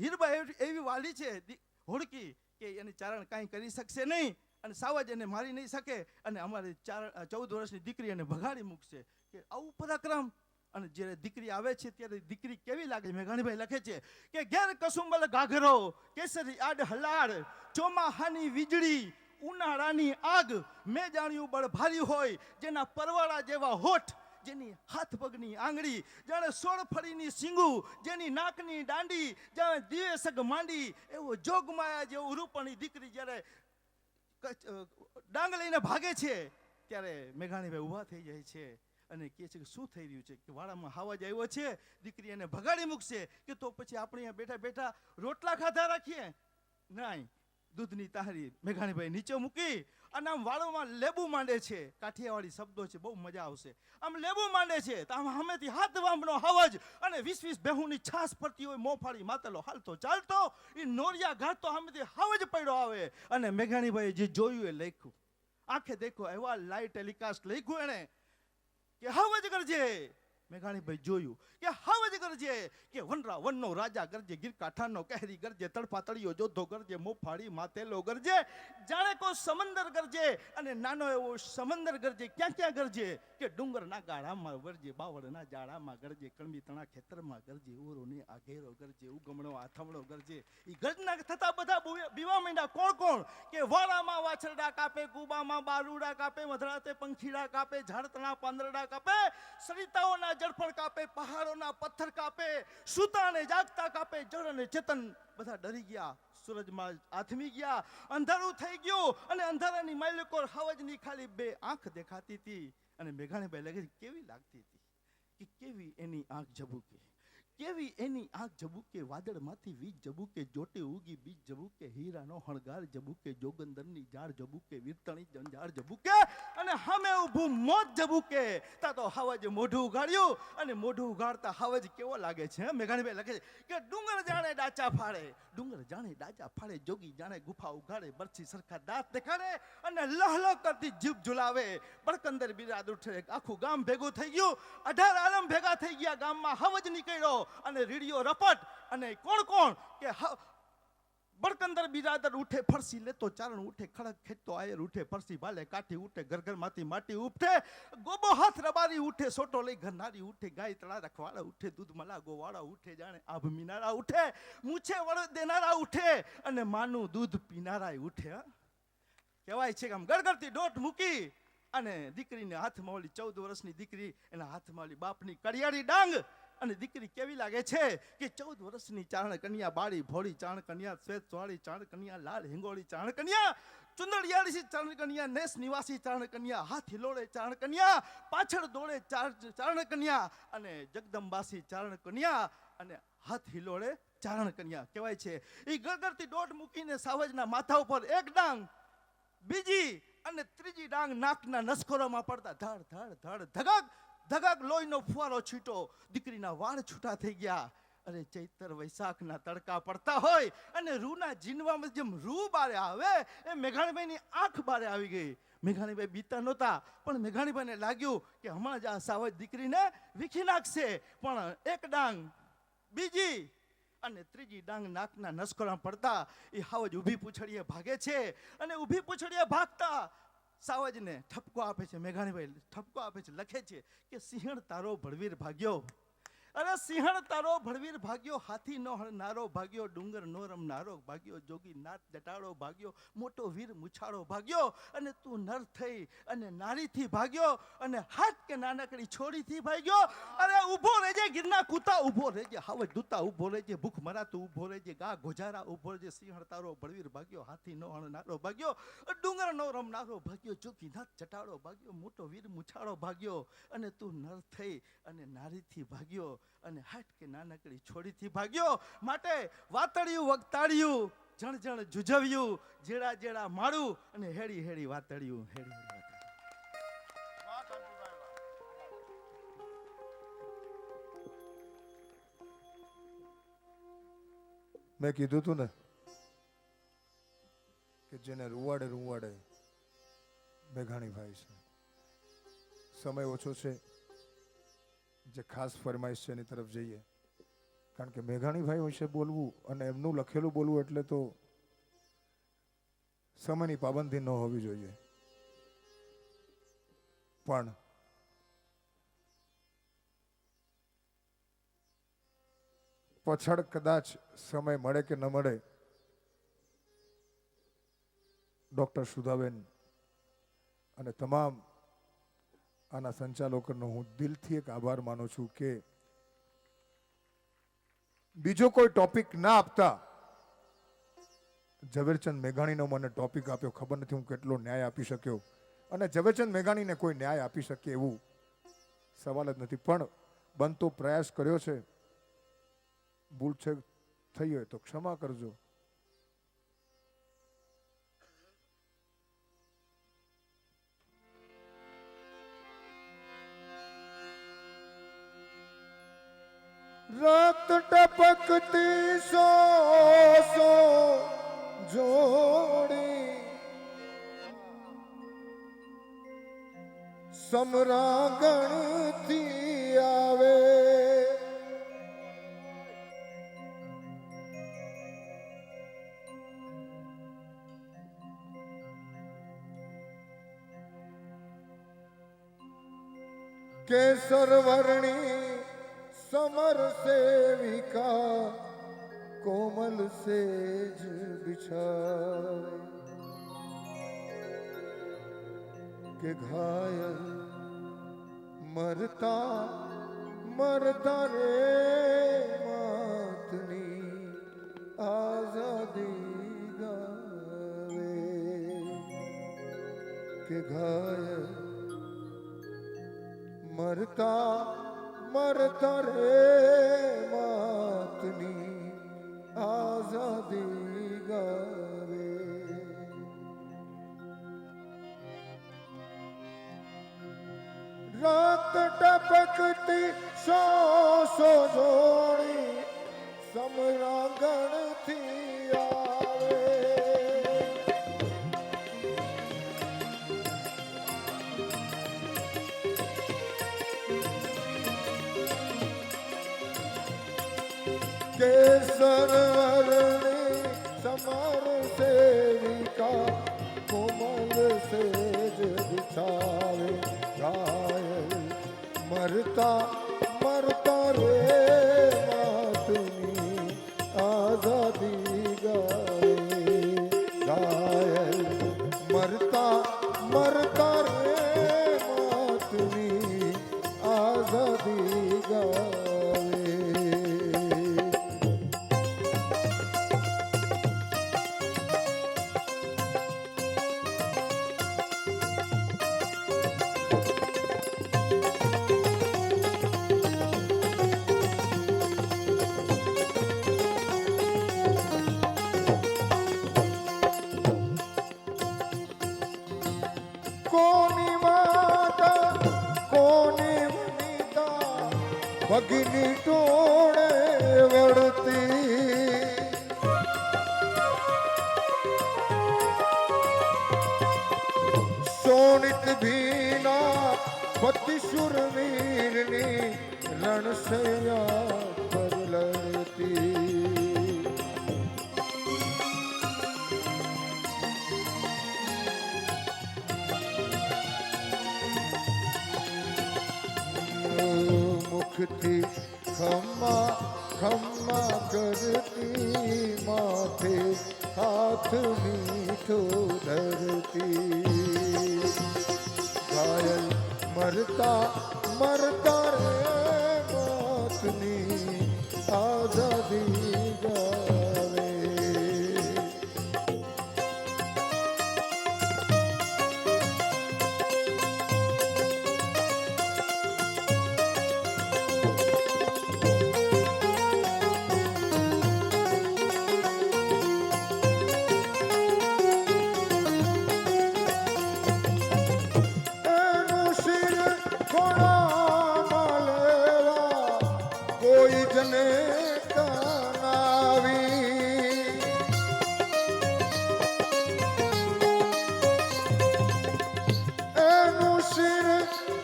હીરબા એવી વાલી છે હોડકી કે એને ચારણ કાંઈ કરી શકશે નહીં અને સાવજ એને મારી નહીં શકે અને અમારી 14 વર્ષની દીકરી એને ભગાડી મૂકશે. કે આવું પરાક્રમ. અને જ્યારે દીકરી આવે છે ત્યારે દીકરી કેવી લાગે? મેઘાણીભાઈ લખે છે કે ઘેર કસુંબલ ગાઘરો, કેસરી આડ હલાડ, ચોમાહાની વીજળી, ઉનાળાની આગ, મેં જાણ્યું બળ ભારી હોય, જેના પરવાળા જેવા હોઠ, જેની હાથ પગની આંગળી, જાણે 16 ફળીની સિંગુ, જેની નાકની દાંડી, જાણે દિવેસક માંડી, એવો જોગમાયા જેવું રૂપણી દીકરી જ્યારે ડાંગ લઈને ભાગે છે ત્યારે મેઘાણીભાઈ ઊભા થઈ જાય છે અને કહે છે કે શું થઈ રહ્યું છે? કે વાડામાં હવાજ આવ્યો છે, દીકરી એને ભગાડી મૂકશે. કે તો પછી આપણે અહીંયા બેઠા બેઠા રોટલા ખાધા રાખીએ? નહીં. દૂધની તાહરી મેઘાણીભાઈ નીચે મૂકી અને આમ વાળોમાં લેબુ માંડે છે. કાઠિયાવાડી શબ્દો છે, બહુ મજા આવશે. આમ લેબુ માંડે છે તો આમ સામેથી હાથ વાંબનો હવાજ અને 20 બેહુની છાસ પડતી હોય, મોફાળી માતેલો હાલતો ચાલતો, એ નોરિયા ઘાટતો સામેથી હવાજ પડ્યો આવે અને મેઘાણીભાઈ જે જોયું એ લખ્યું, આંખે દેખો એવા લાઈવ ટેલિકાસ્ટ લખ્યું એને કે હવજ કરજે. મેઘાણીભાઈ જોયું કે હવજ કરજે, કે વનરા વનનો રાજા ગરજે, ગીર કાંઠાનો કહેરી ગરજે, તળપા તળિયો જોધો ગરજે, મોફાળી માતેલો ગરજે, જાણે કો સમંદર ગરજે અને નાનો એવો સમંદર ગરજે. ક્યાં ક્યાં ગરજે? કે ડુંગરના ગાળામાં ગરજે, બાવળના જાળામાં ગરજે, કણબી તણા ખેતરમાં ગરજે, ઓરોની આઘેરો ગરજે, ઉગમણો આથમણો ગરજે. એ ગર્જના થતા બધા બીવા માંડ્યા. કોણ કોણ? કે વાળામાં વાછરડા કાપે, કુબામાં બારુડા કાપે, મધરાતે પંખીડા કાપે, ઝાડતણા પાંદરડા કાપે, સરિતાઓના જળફળ કાપે, પહાડોના પથ્થર કાપે, સૂતા અને જાગતા કાપે, જળ અને ચેતન બધા ડરી ગયા, સૂરજમાં આથમી ગયા, અંધારું થઈ ગયું અને અંધારાની માલિકો હવજની ખાલી બે આંખ દેખાતી હતી. અને મેઘાણીભાઈ લાગે કેવી લાગતી હતી કે કેવી એની આંખ ઝબૂકે, કેવી એની આંખ ઝબૂકે, વાદળમાંથી વીજ ઝબૂકે, જોટે ઉગી બીજ ઝબૂકે, હીરાનો હણગાર ઝબૂકે, જોગંદરની ઝાડ ઝબૂકે, વીરતણી જંજાળ ઝબૂકે અને સામે ઊભું મોત ઝબૂકે. તા તો હાવજ મોઢું ઉગાડ્યું અને મોઢું ઉગાડતા હાવજ કેવો લાગે છે? મેઘાણીભાઈ લાગે છે કે ડુંગર જાણે ડાચા ફાડે, ડુંગર જાણે ડાચા ફાડે, જોગી જાણે ગુફા ઉગાડે, બરછી સરખા દાંત દેખાડે અને લહલહ કરતી જીભ ઝુલાવે. બળકંદર બિરાદ ઉઠે, આખું ગામ ભેગું થઈ ગયું, 18 આલમ ભેગા થઈ ગયા, ગામમાં હાવજ નીકળ્યો અને રીડિયો રપટ. અને કોણ કોણ કે બળકંદર બિરાદર ઉઠે, ફરસી લેતો ચારણ ઉઠે, ખડક ખેંચતો આયર ઉઠે, ફરસી ભાલે કાઠી ઉઠે, ઘર માંથી માટી ઉઠે, ગોબો હાથ રબારી ઉઠે, સોટો લઈ ઘરનારી ઉઠે, ગાય તળા રખવાડા ઉઠે, દૂધ મલા ગોવાળા ઉઠે, જાણે આભ મીનારા ઉઠે, મૂછે વળ દેનારા ઉઠે અને માનું દૂધ પીનારા ઉઠે. કહેવાય છે કે આમ ગળગળતી દોટ મૂકી અને દીકરીને હાથમાં ઓલી 14 વર્ષની દીકરી, એના હાથમાં ઓલી બાપની કડિયાળી ડાંગ. અને દીકરી કેવી લાગે છે કે 14 વર્ષની ચારણ કન્યા, બાળી ભોળી ચારણ કન્યા, શ્વેત ચોળી ચારણ કન્યા, લાલ હિંગોળી ચારણ કન્યા, ચુંદડિયાળી ચારણ કન્યા, નેસ નિવાસી ચારણ કન્યા, હાથ હિલોળે ચારણ કન્યા, પાછળ દોડે ચારણ કન્યા અને જગદંબાસી ચારણ કન્યા અને હાથ હિલોળે ચારણ કન્યા. કહેવાય છે એ ગળગળતી દોટ મૂકીને સાવજના માથા ઉપર એક ડાંગ, બીજી અને ત્રીજી ડાંગ નાકના નસકોરામાં પડતા ધડ ધડ ધડ ધગક ધગક લોહીનો ફુવારો છૂટો, દીકરીના વાળ છૂટા થઈ ગયા. અરે ચૈતર વૈશાખના તડકા પડતા હોય અને રૂના જીનવામાં જેમ રૂ બારે આવે એ મેઘાણીભાઈની આંખ બારે આવી ગઈ. મેઘાણીભાઈ બીતા નહોતા પણ મેઘાણીભાઈને લાગ્યું કે હમણાં જ આ સાવજ દીકરીને વીખી નાખશે. પણ એક ડાંગ, બીજી અને ત્રીજી ડાંગ નાકના નસકોરા પડતા એ હાવજ ઊભી પૂંછડીએ ભાગે છે અને ઊભી પૂંછડીએ ભાગતા સાવજને ઠપકો આપે છે. મેઘાણીભાઈ ઠપકો આપે છે, લખે છે કે સિંહણ તારો ભળવીર ભાગ્યો, અરે સિંહણ તારો ભળવીર ભાગ્યો, હાથી નો હણનારો ભાગ્યો, ડુંગર નો રમનારો ભાગ્યો, જોગી નાથ જટાડો ભાગ્યો, મોટો વીર મુછાળો ભાગ્યો અને તું નર થઈ અને નારીથી ભાગ્યો અને હાથ કે નાનકડી છોડીથી ભાગ્યો. અરે ઊભો રહેજે ગિરના કૂતા, ઊભો રહેજે હાવજ દૂતા, ઊભો રહેજે ભૂખ મરાતું, ઊભો રહેજે ગા ગોજારા, ઊભો રહેજે સિંહણ તારો ભળવીર ભાગ્યો, હાથી નો હણનારો ભાગ્યો, ડુંગર નો રમનારો ભાગ્યો, જોગી નાથ જટાડો ભાગ્યો, મોટો વીર મુછાળો ભાગ્યો અને તું નર થઈ અને નારીથી ભાગ્યો અને હાટ કે નાનકડી છોડીથી ભાગ્યો. માટે વાતળિયું વગતાળિયું, જણ જણ જુજવ્યું, જેડા જેડા માળું અને હેડી હેડી વાતળિયું, હેડી હેડી મેં કીધું તું ને કે જેને રૂવાડે રૂવાડે મેઘાણીભાઈ છે. સમય ઓછો છે, જે ખાસ ફરમાઈશ છે એની તરફ જઈએ. કારણ કે મેઘાણીભાઈ વિશે બોલવું અને એમનું લખેલું બોલવું એટલે તો સમયની પાબંદી ન હોવી જોઈએ. પણ પછડ કદાચ સમય મળે કે ન મળે, ડોક્ટર સુધાબેન અને તમામ આના સંચાલકોનો હું દિલથી એક આભાર માનું છું કે બીજો કોઈ ટોપિક ના આપતા ઝવેરચંદ મેઘાણીનો મને ટોપિક આપ્યો. ખબર નથી હું કેટલો ન્યાય આપી શક્યો અને ઝવેરચંદ મેઘાણીને કોઈ ન્યાય આપી શકે એવું સવાલ જ નથી. પણ બનતો પ્રયાસ કર્યો છે. ભૂલ છે થઈ હોય તો ક્ષમા કરજો. રક્ત ટપકતી સો જોડી સમરાગણથી આવે, કેસર વર્ણી समर सेविका कोमल सेज बिछाए के घायल मरता મરતા રે માતની આઝાદી ગાવે કે ઘાયલ મરતા મરતા રે માતની આઝાદી ગાવે રાત ટપકતી સો જોડી સમરાંગણથી આવે केसरवरणी समर सेविका कोमल सेज बिछावे घायल मरता मरता रे मातनी आजादी गावे घायल मरता मरता रे मातनी आजादी गावे કોની માતા કોની વનિતા ભગની ટોળે વળતી સોનિત ભીના પતિ શુરવીરની રણશૈયા પર લડતી મુખથી ખમ્મા ખમ્મા કરતી માથે હાથ મીઠો ધરતી ઘાયલ મરતા મરતા રે માતની આઝાદી ગાવે એનું શિર કોણામાં લેવા કોઈ જને કાનાવી એનું શિર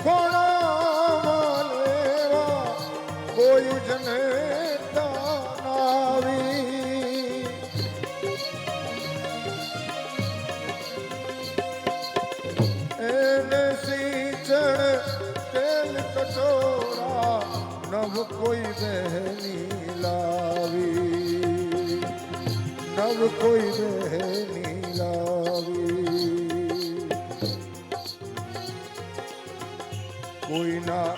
કોણામાં લેવા કોઈ જને કાનાવી એને સિંચણ તેલ કટોરા નવ કોઈ બહેની લાવી નવ કોઈ બહેની લાવી કોઈના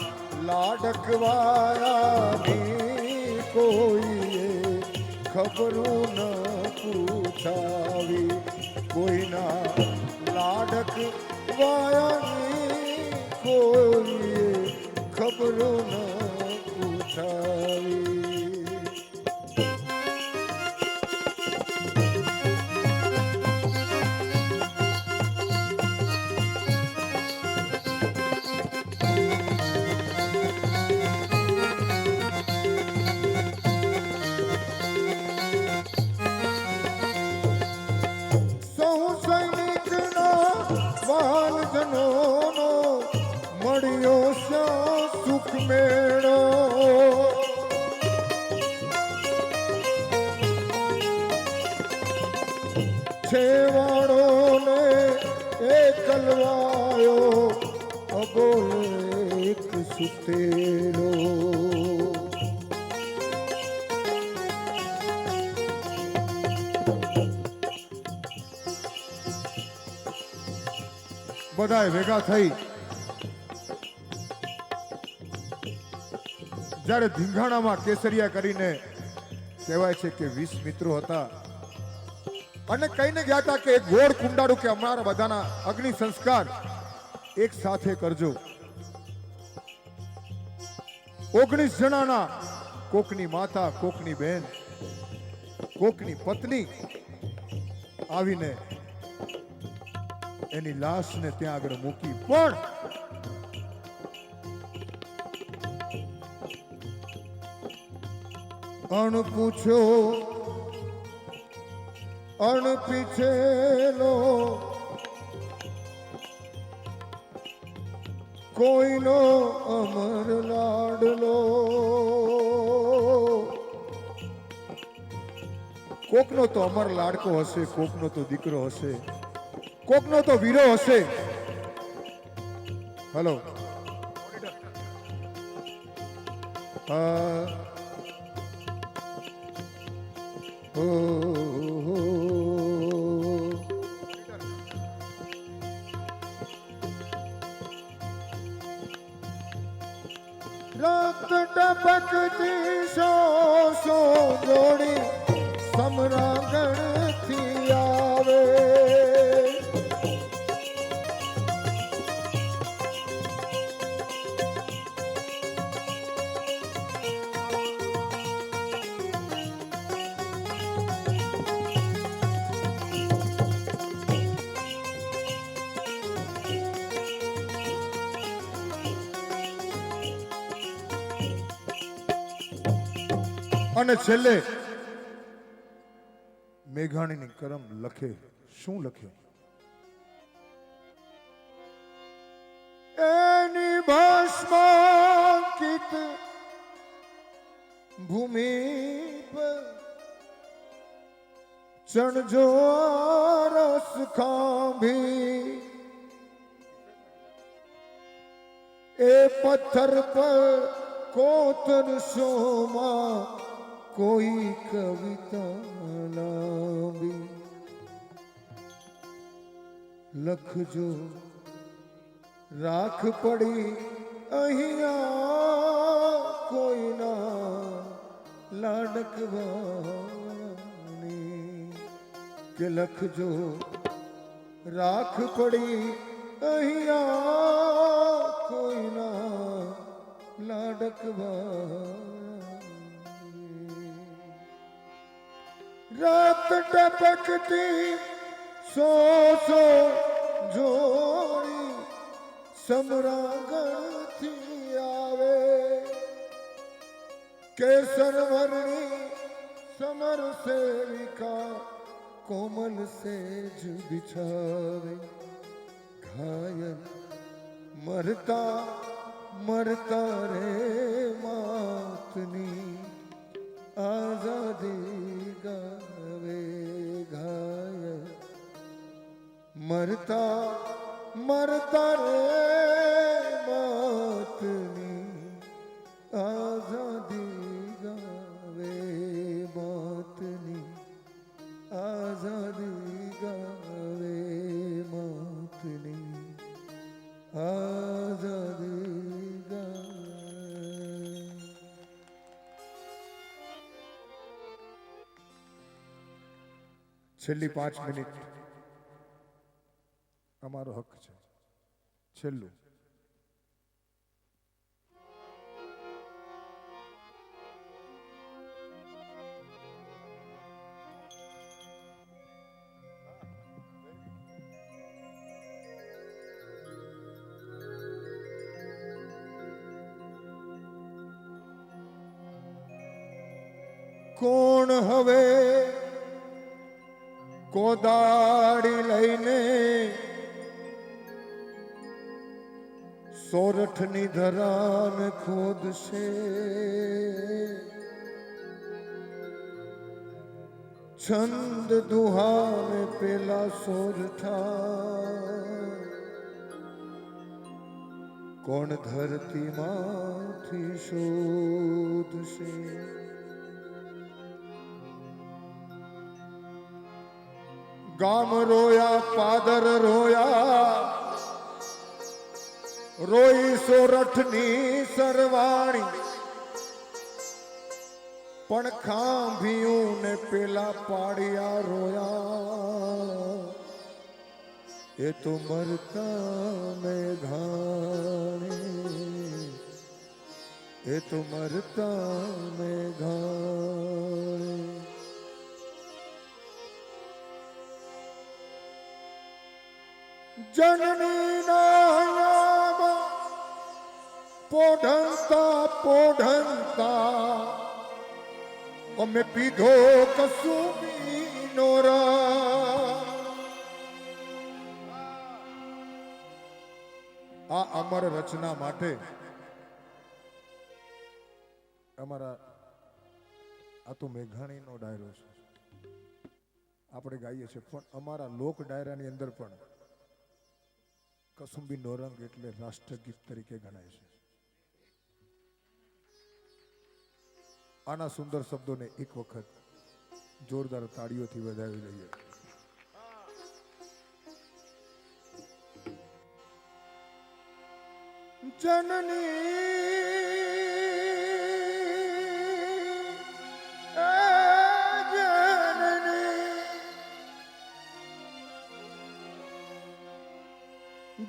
લાડકવાયાની કોઈએ ખબરું ન પૂછાવી કોઈના લાડક વાયાની કોઈએ ખબરું ન પૂછાવી સૌ સૈનિકના વાલજનોનો મળ્યો શ્યા સુખ મેળો છેવાડોને એકલવાયો અબોલ એક સુતેલો બધાય ભેગા થઈ જ્યારે ધીંઘાણામાં કેસરિયા કરીને કહેવાય છે કે 20 મિત્રો હતા અને કહીને ગયા હતા કે એક ગોળ કુંડાળું કે અમારા બધાના અગ્નિ સંસ્કાર એક સાથે કરજો. 19 જણાના કોકની માતા, કોકની બહેન, કોકની પત્ની આવીને એની લાશને ત્યાં આગળ મૂકી. પણ અણ પૂછ્યો અણ પીછેલો કોઈનો અમર લાડલો. કોકનો તો અમર લાડકો હશે, કોકનો તો દીકરો હશે, કોકનો તો વીરો હશે. હલો રક્ત ટપકતી સો જોડી સમરાગણથી આવે. અને છેલ્લે મેઘાણીની કરમ લખે. શું લખે? એની ભસ્માંકિત ભૂમિ પર ચણજો રસ ખાંભી. એ પથ્થર પર કોતરશોમાં કોઈ કવિતા લાંબી. લખજો રાખ પડી અહીંયા કોઈના લાડકવાની. કે લખજો રાખ પડી અહીંયા કોઈના લાડકવાની. રાત ટપકતી સો જોડી સમરાગણથી આવે. કેસર વર્ણી સમર સેવિકા કોમલ સેજ બિછાવે. ઘાયલ મરતા મરતા રે માતની આઝાદી ગાવે. ઘાયલ મરતા મરતા રે માતની આઝાદી ગાવે. માતની આઝાદી ગાવે. માતની આઝાદી ગાવે. છેલ્લી 5 મિનિટ અમારો હક છે. છેલ્લું કોણ હવે કોદાળી લઈને સોરઠની ધરાન ખોદશે. છંદ દુહાને પેલા સોરઠા કોણ ધરતીમાંથી શોધશે. ગામ રોયા પાદર રોયા રોઈ સોરઠની સરવાણી. પણ ખાંભિયું ને પેલા પાડિયા રોયા એ તો મરતા મેઘાણી એ તો મરતા મેઘાણી જનની નાયામાં પોઢંતા પોઢંતા અમે પીધો કસુમીનો રસ. આ અમર રચના માટે અમારા આ તો મેઘાણીનો ડાયરો છે, આપણે ગાઈએ છીએ, પણ અમારા લોક ડાયરાની અંદર પણ કસુંબી નો રંગ એટલે રાષ્ટ્રગીત તરીકે ગણાય છે. આના સુંદર શબ્દોને એક વખત જોરદાર તાળીઓથી વધાવી લઈએ.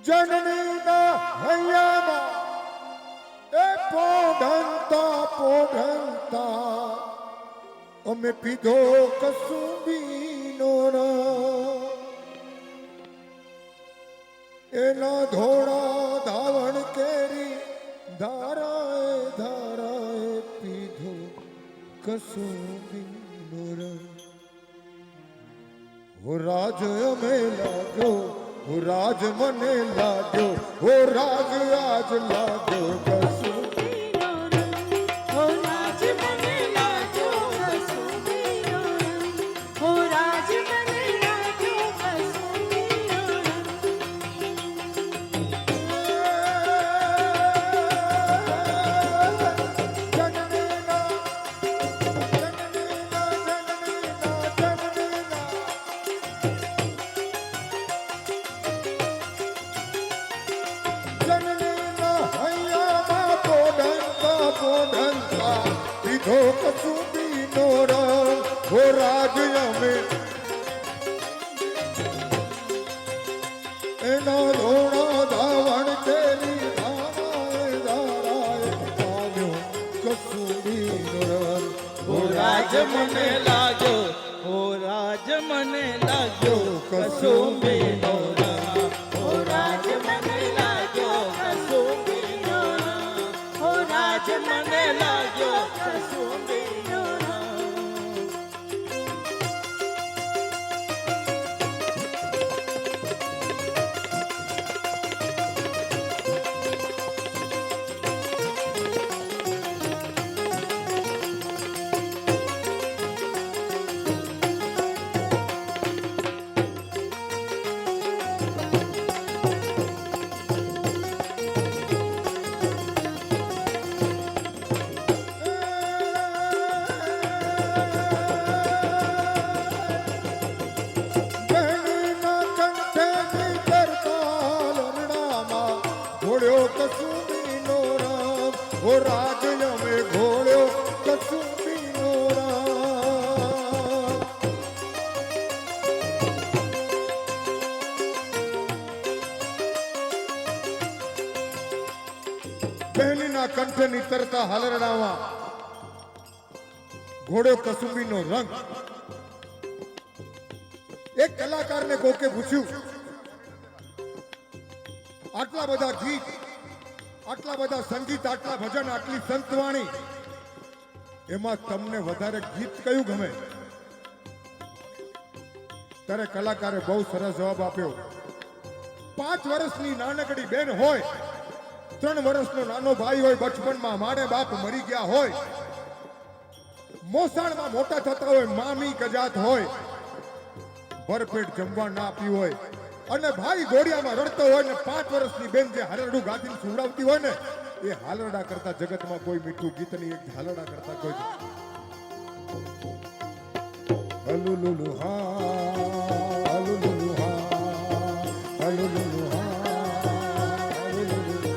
જનનીના હૈયામાં એ પોઢંતા પોઢંતા અમે પીધો કસુંબીનો રસ. એના ધોળા ધાવણ કેરી ધારાએ ધારાએ પીધો કસુંબીનો રસ. હો રાજ અમે લાગ્યો, હો રાજ મને લાગ્યો, હો રાજ આજ લાગ્યો કસુંબીનો રંગ. હો રાજ મને લાગ્યો કસુંબીનો રંગ. હો રાજ મને લાગ્યો કસુંબીનો રંગ. પીધો કસુંબીનો રંગ. હો રાજ અમે એના ધોળા ધાવણ કેરી ધારાએ ધારાએ પામ્યો કસુંબીનો રંગ. ઓ રાજ મને લાગ્યો, ઓ રાજ મને લાગ્યો કસુંબીનો રંગ. ઓ રાજ મને લાગ્યો કસુંબીનો રંગ. ઓ રાજ મને લાગ્યો કસુંબીનો રંગ. બહેનીના કંઠેથી કરતાલ રણામાં ઘોડ્યો કસુંબીનો રંગ. હો રાજ અમે ઘોડ્યો કસુંબીનો રંગ. બહેનીના કંઠે નીતરતા હાલરડામાં ઘોડ્યો કસુંબીનો રંગ. એક કલાકારને કોકે પૂછ્યું, આટલા બધા ગીત, આટલા બધા સંગીત, આટલા ભજન, આટલી સંતવાણી, એમાં તમને વધારે ગીત કયું ગમે? ત્યારે કલાકારે બહુ સરસ જવાબ આપ્યો. 5 વર્ષની નાનકડી બેન હોય, 3 વર્ષનો નાનો ભાઈ હોય, બચપનમાં માને બાપ મરી ગયા હોય, મોસાળમાં મોટા થતા હોય, મામી કજાત હોય, ભરપેટ જમવા ના આપ્યું હોય, અને ભાઈ ઘોડિયામાં રડતો હોય ને 5 વર્ષની બેન જે હાલરડું ગાતીને સુવડાવતી હોય ને, એ હાલરડા કરતા જગતમાં કોઈ મીઠું ગીત નહીં, એક હાલરડા કરતા કોઈ હલુલુલુ હા, હલુલુલુ હા, હલુલુલુ હા, હલુલુલુ.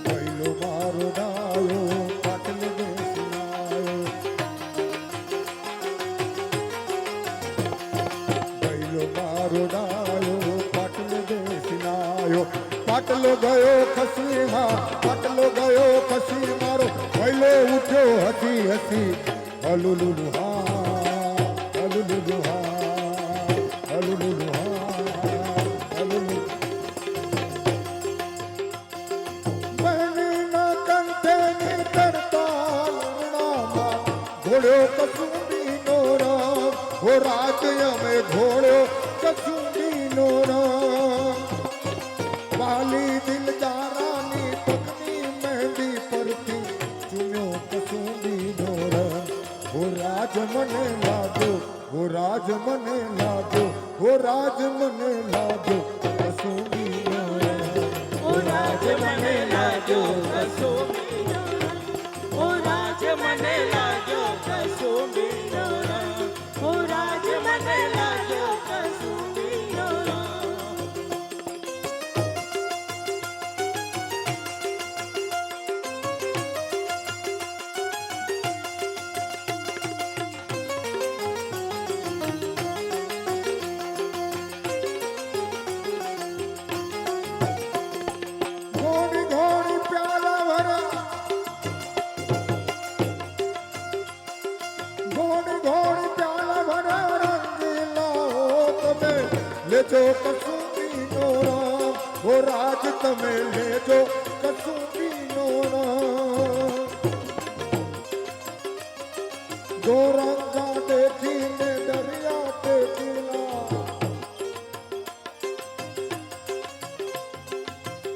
ગઈલો મારો ડાયો પાટલે બેસી આવ્યો પાટલો ગયો ખસીમાં પાટલો ગયો ખસી મારો વૈલો ઉઠ્યો હસી હસી હલુલુલુ હા હલુલુલુ હા હલુલુલુ હા હલુલુ બહેનીના કંઠેની તરતાલ રણામાં ઘોડ્યો કસુંબીનો રંગ હો રાત અમે ઘોડ્યો કસુંબીનો રંગ વાલી દિલદારાની પગની મહેંદી પરથી ચૂમ્યો કસુંબીનો રંગ હો રાજ મને લાગ્યો હો રાજ મને લાગ્યો હો રાજ મને લાગ્યો કસુંબીનો રંગ ઓ રાજ મને લાગ્યો કસુંબીનો રંગ ઓ રાજ મને લાગ્યો કસુંબીનો રંગ ઓ રાજ મને લાગ્યો કસુંબીનો રંગ ઘોડી ઘોડી પ્યાલા ભરા ઘોડી ઘોડી પ્યાલા ભરા રંગીલા હો તમે લેજો કસુંબીનો રંગ હો રાજ તમે લેજો કસુંબીનો રંગ જો રંગા દેખીને દરિયા પેટીલા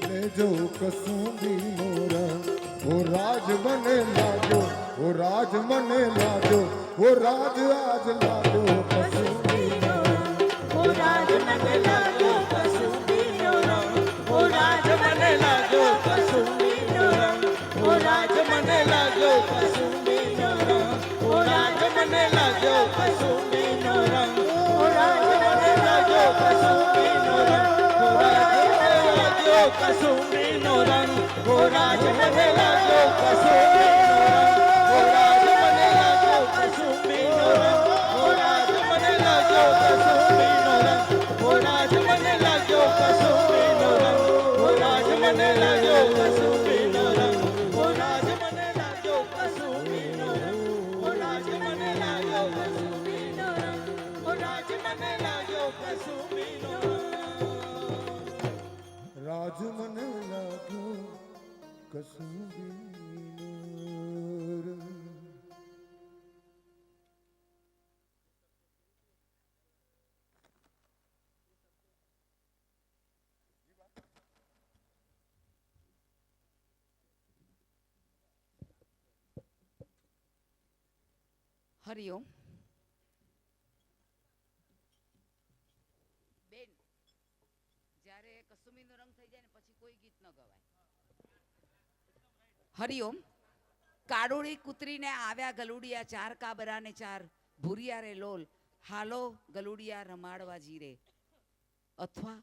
લેજો કસુંબીનો રંગ હો રાજ મને લાગ્યો હો રાજ મને લાગ્યો હો રાજ આજ લાગ્યો કસુંબીનો રંગ ઓ રાજ મને લાગ્યો કસુંબીનો રંગ ઓ રાજ મને લાગ્યો કસુંબીનો રંગ ઓ રાજ મને લાગ્યો કસુંબીનો રંગ ઓ રાજ મને લાગ્યો કસુંબીનો રંગ ઓ રાજ મને લાગ્યો કસુંબીનો રંગ ઓ રાજ મને લાગ્યો કસુંબીનો રંગ ઓ રાજ મને લાગ્યો કસુંબીનો રંગ ઓ રાજ મને લાગ્યો કસુંબીનો રંગ ઓ રાજ મને લાગ્યો કસુંબીનો રંગ ઓ રાજ મને લાગ્યો કસુંબીનો રંગ ઓ રાજ મને લાગ્યો કસુંબીનો રંગ ઓ રાજ મને લાગ્યો કસુંબીનો રંગ રાજ મને લાગ્યો કસુંબીનો રંગ હરિઓમ. બેન, જ્યારે કસુંબીનો રંગ થઈ જાય ને પછી કોઈ ગીત ન ગવાય. હરિઓમ. કાળોળી કૂતરીને આવ્યા ગલુડિયા ચાર કાબરા ને ચાર ભૂરિયા રે લોલ હાલો ગલુડિયા રમાડવા જીરે. અથવા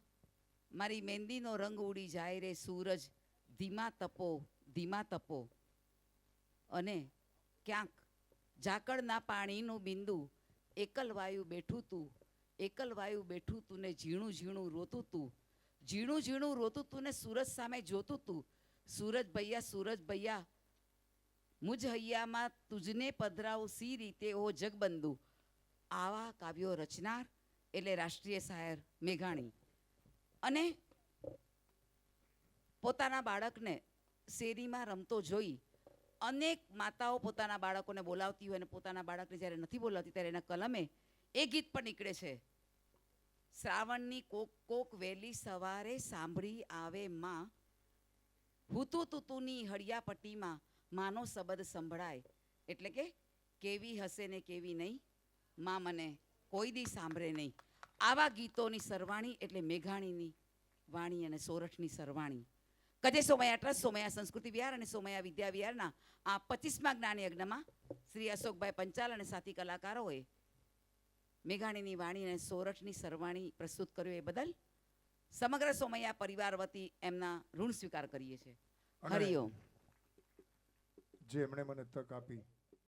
મારી મહેંદીનો રંગ ઉડી જાય રે સૂરજ ધીમા તપો અને ક્યાંક ઝાકળના પાણીનું બિંદુ એકલ વાયુ બેઠું તું ને ઝીણું ઝીણું રોતું તું ને સૂરજ સામે જોતું તું. સૂરજ ભૈયા મુજ હૈયામાં તુજને પધરાવું સી રીતે ઓ જગબંધુ. આવા કાવ્યો રચનાર એટલે રાષ્ટ્રીય શાયર મેઘાણી. અને પોતાના બાળકને શેરીમાં રમતો જોઈ અનેક માતાઓ પોતાના બાળકોને બોલાવતી હોય અને પોતાના બાળકને જ્યારે નથી બોલાવતી ત્યારે એના કલમે એ ગીત પણ નીકળે છે. શ્રાવણની કોક વહેલી સવારે સાંભળી આવે માં હુતુ તુતુની હળિયાપટ્ટીમાં માનો શબ્દ સંભળાય. એટલે કે કેવી હશે ને કેવી નહીં માં મને કોઈ દી સાંભળે નહીં. આવા ગીતોની સરવાણી એટલે મેઘાણીની વાણી અને સોરઠની સરવાણી. કજે સોમયા ટ્રસ્ટ, સોમયા સંસ્કૃતિ વિહાર અને સોમયા વિદ્યા વિહારના આ 25મા જ્ઞાન યજ્ઞમાં શ્રી અશોકભાઈ પંચાલ અને સાથી કલાકારોએ મેઘાણીની વાણી અને સોરઠની સરવાણી પ્રસ્તુત કર્યું. એ બદલ સમગ્ર સોમયા પરિવાર વતી એમના ઋણ સ્વીકાર કરીએ છીએ. અને હરિઓમ. જે એમણે મને તક આપી